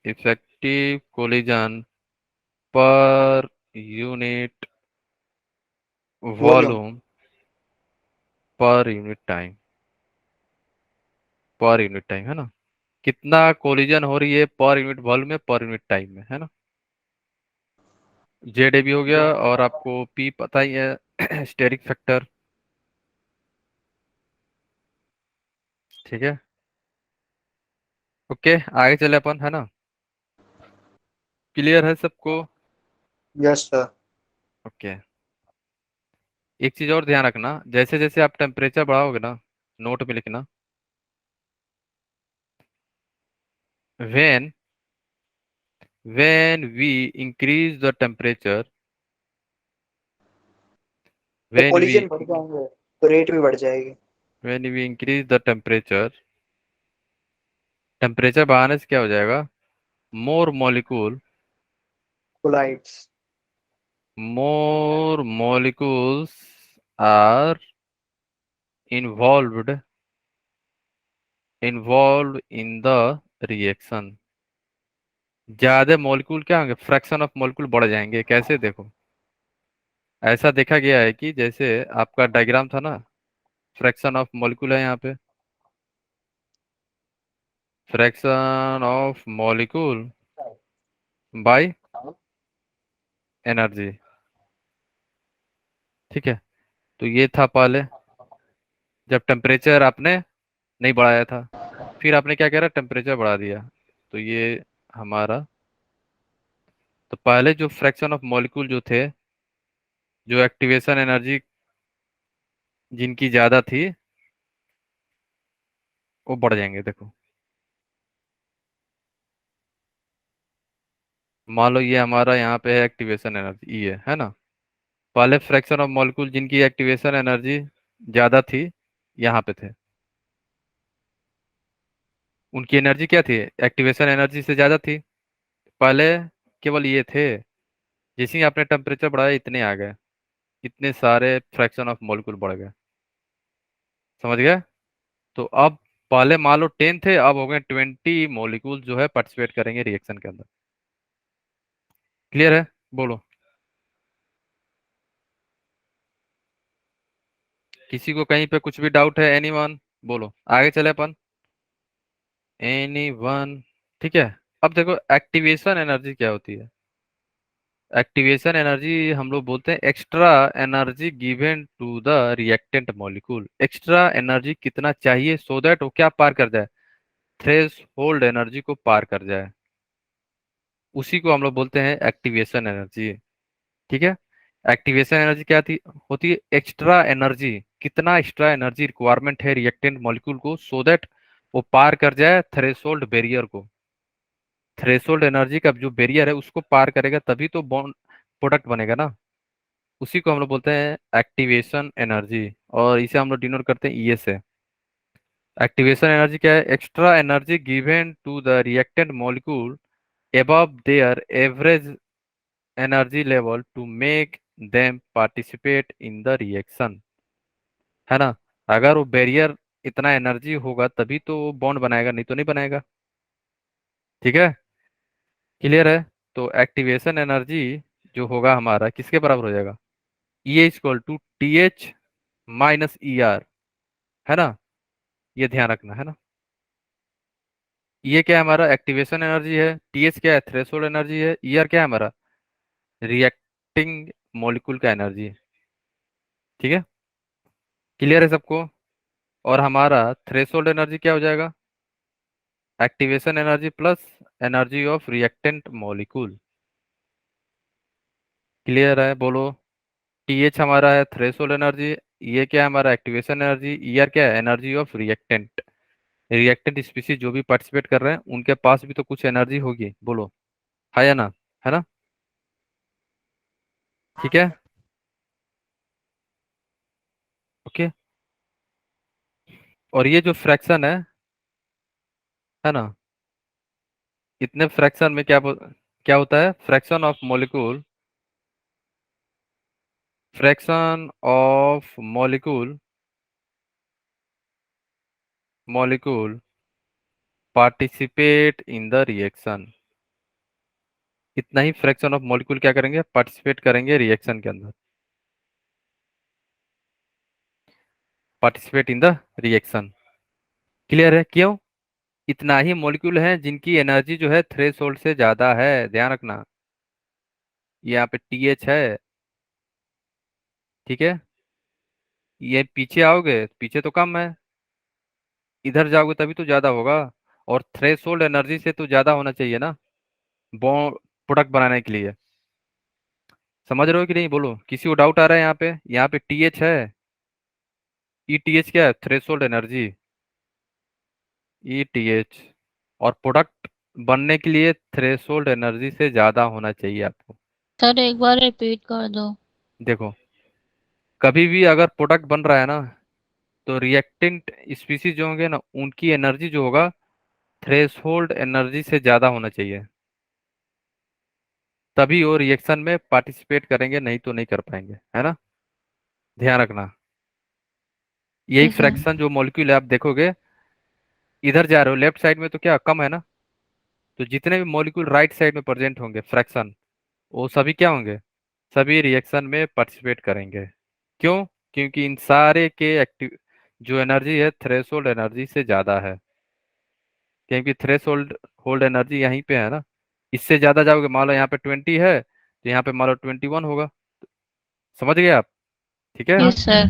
effective collision per unit volume. Volume per unit time, per unit time, है ना? कितना कोलिजन हो रही है पर यूनिट वॉल्यूम में, पर यूनिट टाइम में, है ना? जेड ए बी हो गया, और आपको पी पता ही है स्टेरिक फैक्टर, ठीक है? ओके, आगे चले अपन, है ना? क्लियर है सबको? Yes sir. ओके, एक चीज और ध्यान रखना, जैसे जैसे आप टेम्परेचर बढ़ाओगे ना, नोट में लिखना, when we increase the temperature, तो when कोलिजन we बढ़ जाएंगे तो रेट भी बढ़ जाएगी। when we increase the temperature, temperature बढ़ाने से क्या हो जाएगा? More molecule collides. more molecules are involved in the reaction, ज्यादा मॉलिक्यूल क्या होंगे, फ्रैक्शन ऑफ मॉलिक्यूल बढ़ जाएंगे। कैसे? देखो, ऐसा देखा गया है कि जैसे आपका डायग्राम था ना, फ्रैक्शन ऑफ मॉलिक्यूल है यहाँ पे, fraction of molecule by energy, ठीक है? तो ये था पहले, जब टेम्परेचर आपने नहीं बढ़ाया था, फिर आपने क्या करा, टेम्परेचर बढ़ा दिया, तो ये हमारा, तो पहले जो फ्रैक्शन ऑफ मॉलिक्यूल जो थे, जो एक्टिवेशन एनर्जी जिनकी ज्यादा थी, वो बढ़ जाएंगे। देखो, मान लो ये हमारा यहाँ पे है एक्टिवेशन एनर्जी, ये है ना? पहले फ्रैक्शन ऑफ मॉलिक्यूल जिनकी एक्टिवेशन एनर्जी ज्यादा थी, यहाँ पे थे, उनकी एनर्जी क्या थी, एक्टिवेशन एनर्जी से ज्यादा थी। पहले केवल ये थे, जैसे ही आपने टेम्परेचर बढ़ाया, इतने आ गए, इतने सारे फ्रैक्शन ऑफ मॉलिक्यूल बढ़ गए। समझ गए? तो अब पहले मान लो 10 थे, अब हो गए 20 मॉलिक्यूल जो है पार्टिसिपेट करेंगे रिएक्शन के अंदर। क्लियर है? बोलो। किसी को कहीं पे कुछ भी डाउट है? एनीवन? बोलो, आगे चले अपन। एनीवन? ठीक है। अब देखो, एक्टिवेशन एनर्जी क्या होती है? एक्टिवेशन एनर्जी हम लोग बोलते हैं extra energy given to the reactant molecule. Extra energy कितना चाहिए सो दैट वो क्या पार कर जाए, थ्रेश होल्ड एनर्जी को पार कर जाए, उसी को हम लोग बोलते हैं एक्टिवेशन एनर्जी। ठीक है? एक्टिवेशन एनर्जी क्या थी होती है? एक्स्ट्रा एनर्जी, कितना एक्स्ट्रा एनर्जी रिक्वायरमेंट है रिएक्टेंट मॉलिक्यूल को सो दैट वो पार कर जाए थ्रेशोल्ड बैरियर को। थ्रेशोल्ड एनर्जी का जो बैरियर है उसको पार करेगा तभी तो बॉन्ड प्रोडक्ट बनेगा ना, उसी को हम लोग बोलते हैं एक्टिवेशन एनर्जी, और इसे हम लोग डिनोट करते हैं ई से। एक्टिवेशन एनर्जी क्या है? Extra energy given to the reactant molecule above their average energy level to make them participate in the reaction, है ना? अगर वो बैरियर इतना एनर्जी होगा तभी तो वो बॉन्ड बनाएगा, नहीं तो नहीं बनाएगा। ठीक है? क्लियर है? तो एक्टिवेशन एनर्जी जो होगा हमारा किसके बराबर हो जाएगा? E equal to T H minus E R, है ना? ये ध्यान रखना, है ना? ये क्या है हमारा? एक्टिवेशन एनर्जी है। टी एच क्या है? थ्रेशोल्ड एनर्जी है। ई आर क्या है हमारा? रिएक्टिंग मॉलिक्यूल का एनर्जी है। ठीक है? क्लियर है सबको? और हमारा थ्रेशोल्ड एनर्जी क्या हो जाएगा? Activation energy plus energy of reactant molecule. Clear है? बोलो। टी एच हमारा है थ्रेशोल्ड एनर्जी, ये क्या है हमारा? Activation energy. ई आर क्या है? Energy of reactant. Reactant species जो भी पार्टिसिपेट कर रहे हैं उनके पास भी तो कुछ एनर्जी होगी, बोलो, है या ना? है ना? ठीक है, ओके। और ये जो फ्रैक्शन है ना, इतने फ्रैक्शन में क्या होता है, fraction of molecule participate in the reaction. इतना ही फ्रैक्शन ऑफ मॉलिक्यूल क्या करेंगे, पार्टिसिपेट करेंगे रिएक्शन के अंदर, participate in the reaction. Clear है? क्यों? इतना ही मॉलिक्यूल है जिनकी एनर्जी जो है थ्रेशोल्ड से ज्यादा है, ध्यान रखना। यहाँ पे TH है, ठीक है। ये पीछे आओगे, पीछे तो कम है, इधर जाओगे तभी तो ज्यादा होगा। और थ्रेशोल्ड एनर्जी से तो ज्यादा होना चाहिए ना बॉन्ड प्रोडक्ट बनाने के लिए। समझ रहे हो कि नहीं? बोलो, किसी को डाउट आ रहा है? यहाँ पे TH है, ETH क्या है, थ्रेशोल्ड एनर्जी, ETH। और प्रोडक्ट बनने के लिए थ्रेशोल्ड एनर्जी से ज्यादा होना चाहिए आपको। सर एक बार रिपीट कर दो। देखो, कभी भी अगर प्रोडक्ट बन रहा है ना, तो रिएक्टेंट स्पीसीज जो होंगे ना, उनकी एनर्जी जो होगा थ्रेशोल्ड एनर्जी से ज्यादा होना चाहिए, तभी वो रिएक्शन में पार्टिसिपेट करेंगे, नहीं तो नहीं कर पाएंगे, है ना। ध्यान रखना, यही ठीक है। फ्रैक्शन जो मॉलिक्यूल है, आप देखोगे इधर जा रहे हो लेफ्ट साइड में तो क्या कम है ना, तो जितने भी मॉलिक्यूल राइट साइड में प्रेजेंट होंगे फ्रैक्शन, वो सभी क्या होंगे, सभी रिएक्शन में पार्टिसिपेट करेंगे। क्यों? क्योंकि इन सारे के एक्टिव जो एनर्जी है थ्रेशोल्ड एनर्जी से ज्यादा है, क्योंकि थ्रेशोल्ड होल्ड एनर्जी यहीं पे है ना। इससे ज्यादा जाओगे, मान लो यहाँ पे 20 है, तो यहाँ पे मान लो 21 होगा। समझ गए आप? ठीक है। Yes sir.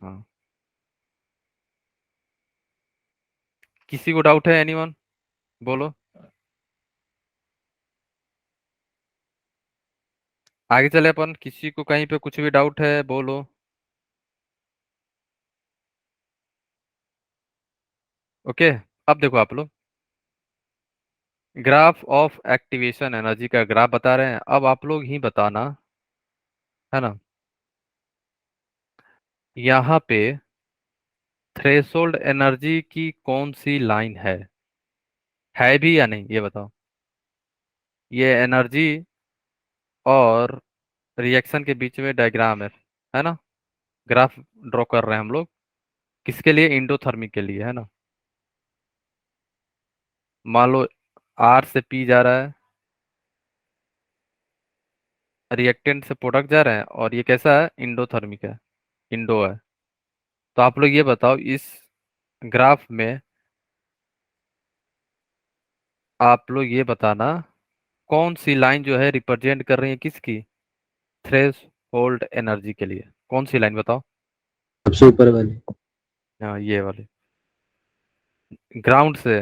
हाँ, किसी को डाउट है? एनीवन? बोलो, आगे चले अपन। किसी को कहीं पे कुछ भी डाउट है, बोलो। ओके, अब देखो आप लोग, ग्राफ ऑफ एक्टिवेशन एनर्जी का ग्राफ बता रहे हैं, अब आप लोग ही बताना, है ना, यहाँ पे थ्रेशोल्ड एनर्जी की कौन सी लाइन है भी या नहीं, ये बताओ। ये एनर्जी और रिएक्शन के बीच में डायग्राम है ना, ग्राफ ड्रॉ कर रहे हैं हम लोग, किसके लिए, इंडोथर्मिक के लिए, है ना। मान लो R से P जा रहा है, रिएक्टेंट से प्रोडक्ट जा रहे हैं, और ये कैसा है, इंडोथर्मिक है, इंडो है। तो आप लोग ये बताओ, इस ग्राफ में आप लोग ये बताना, कौन सी लाइन जो है रिप्रेजेंट कर रही है किसकी, थ्रेश होल्ड एनर्जी के लिए, कौन सी लाइन बताओ। सबसे ऊपर वाली। हाँ, ये वाली, ग्राउंड से,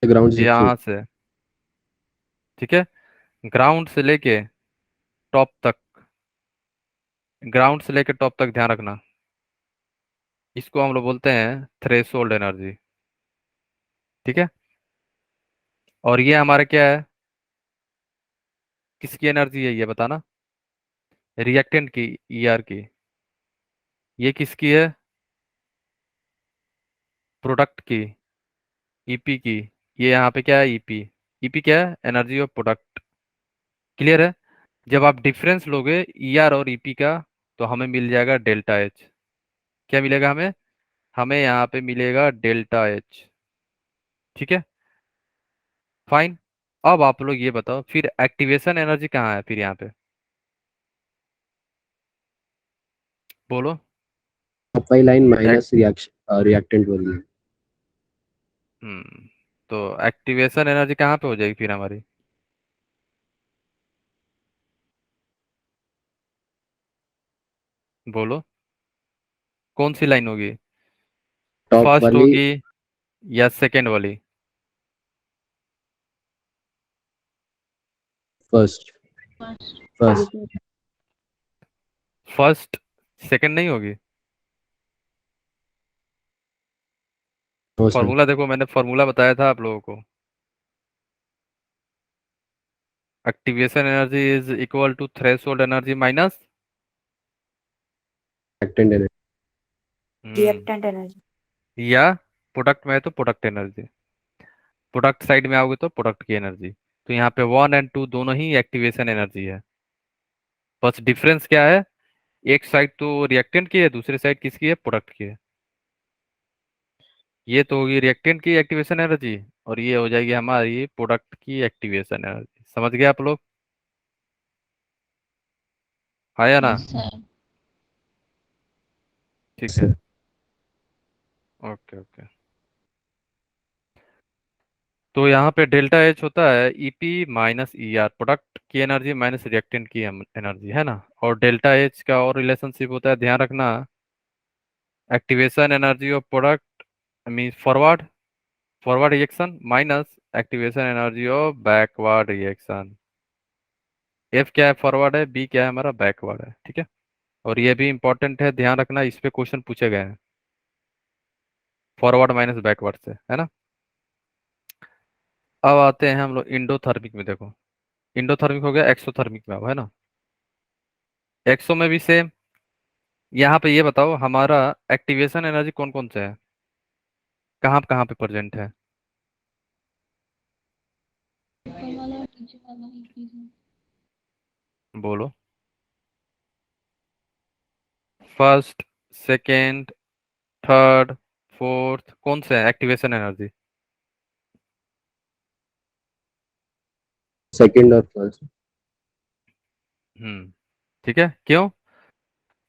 ग्राउंड से सबसे यहाँ ऊपर। से, ठीक है, ग्राउंड से लेके टॉप तक, ग्राउंड से लेके टॉप तक, ध्यान रखना, इसको हम लोग बोलते हैं थ्रेशोल्ड एनर्जी, ठीक है। और ये हमारा क्या है, किसकी एनर्जी है, ये बताना, रिएक्टेंट की, ER की। ये किसकी है, प्रोडक्ट की, EP की। ये यहाँ पे क्या है, EP क्या है, एनर्जी ऑफ प्रोडक्ट। क्लियर है? जब आप डिफरेंस लोगे ER और EP का, तो हमें मिल जाएगा डेल्टा H। क्या मिलेगा हमें? हमें यहाँ पे मिलेगा डेल्टा H, ठीक है, फाइन। अब आप लोग ये बताओ, फिर एक्टिवेशन एनर्जी कहाँ है फिर यहाँ पे, बोलो। वाली लाइन एक, माइनस रिएक्टेंट वाली है। हम्म, तो एक्टिवेशन एनर्जी कहाँ पे हो जाएगी फिर हमारी, बोलो, कौन सी लाइन होगी, टॉप फर्स्ट वाली। होगी या सेकेंड वाली? फर्स्ट। फर्स्ट। फर्स्ट, सेकेंड नहीं होगी? No sir. फॉर्मूला देखो, मैंने फॉर्मूला बताया था आप लोगों को, activation energy is equal to threshold energy minus reactant energy. Reactant energy. या प्रोडक्ट में है तो प्रोडक्ट एनर्जी, प्रोडक्ट साइड में आओगे तो प्रोडक्ट की एनर्जी। तो यहाँ पे 1 और 2 दोनों ही एक्टिवेशन एनर्जी है, बस डिफरेंस क्या है, एक साइड तो रिएक्टेंट की है, दूसरी साइड किसकी है, प्रोडक्ट की है। ये तो होगी रिएक्टेंट की एक्टिवेशन एनर्जी और ये हो जाएगी हमारी प्रोडक्ट की एक्टिवेशन एनर्जी। समझ गए आप लोग? आया ना? Yes sir. ठीक Sir. है, ओके ओके। तो यहाँ पे डेल्टा एच होता है EP minus E are, product की एनर्जी माइनस रिएक्टेंट की एनर्जी, है ना। और डेल्टा एच का और रिलेशनशिप होता है, ध्यान रखना, activation energy of product mean forward forward reaction minus activation energy of backward reaction. F क्या है, फॉरवर्ड है, बी क्या है, हमारा बैकवर्ड है, ठीक है। और ये भी इंपॉर्टेंट है, ध्यान रखना, इस पे क्वेश्चन पूछे गए हैं, फॉरवर्ड माइनस बैकवर्ड से, है ना। अब आते हैं हम लोग इंडोथर्मिक में। देखो इंडोथर्मिक हो गया, एक्सोथर्मिक में अब, है ना। एक्सो में भी सेम। यहाँ पे ये बताओ हमारा एक्टिवेशन एनर्जी कौन कौन से है, कहाँ पे प्रेजेंट है? ऊपर वाला और नीचे वाला एक ही है। बोलो। फर्स्ट, सेकेंड, थर्ड, फोर्थ, कौन से है activation energy? Second or first. ठीक है, क्यों?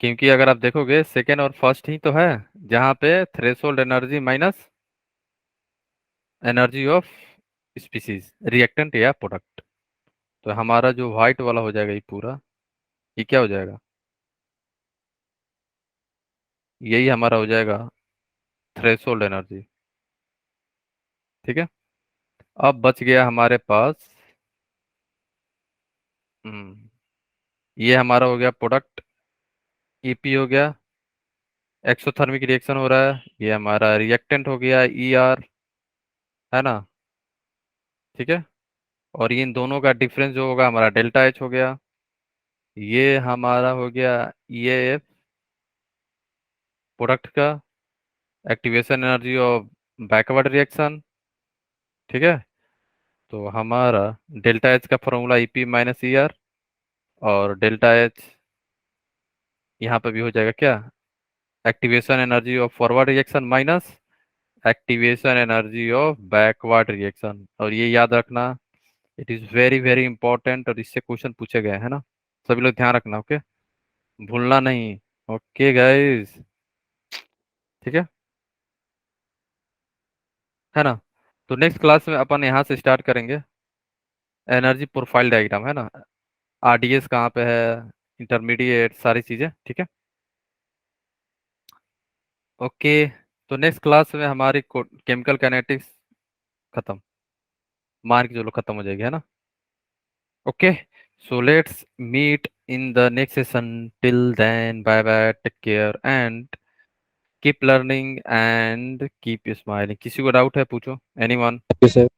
क्योंकि अगर आप देखोगे सेकेंड और फर्स्ट ही तो है जहाँ पे threshold energy minus energy of species, reactant या प्रोडक्ट। तो हमारा जो व्हाइट वाला हो जाएगा ये पूरा, ये क्या हो जाएगा, यही हमारा हो जाएगा थ्रेशोल्ड एनर्जी, ठीक है। अब बच गया हमारे पास, ये हमारा हो गया प्रोडक्ट, ईपी हो गया, एक्सोथर्मिक रिएक्शन हो रहा है, ये हमारा रिएक्टेंट हो गया ई आर, है ना, ठीक है। और इन दोनों का डिफरेंस जो होगा हमारा डेल्टा एच हो गया, ये हमारा हो गया ई एफ, प्रोडक्ट का activation energy of backward reaction, ठीक है। तो हमारा डेल्टा एच का formula EP minus E are, और डेल्टा एच यहाँ पे भी हो जाएगा क्या, activation energy of forward reaction minus activation energy of backward reaction. और ये याद रखना, it is very very important और इससे क्वेश्चन पूछे गए हैं ना, सभी लोग ध्यान रखना, ओके, भूलना नहीं। ओके गाइस, ठीक है ना। तो नेक्स्ट क्लास में अपन यहाँ से स्टार्ट करेंगे एनर्जी प्रोफाइल डायग्राम, है ना, आरडीएस कहाँ पे है, इंटरमीडिएट, सारी चीजें, ठीक है। ओके, तो नेक्स्ट क्लास में हमारी केमिकल काइनेटिक्स खत्म, मान के चलो खत्म हो जाएगी, है ना। Okay, so let's meet in the next session. Till then, bye bye, take care and keep learning and keep smiling. किसी को डाउट है पूछो, anyone? Thank you, sir.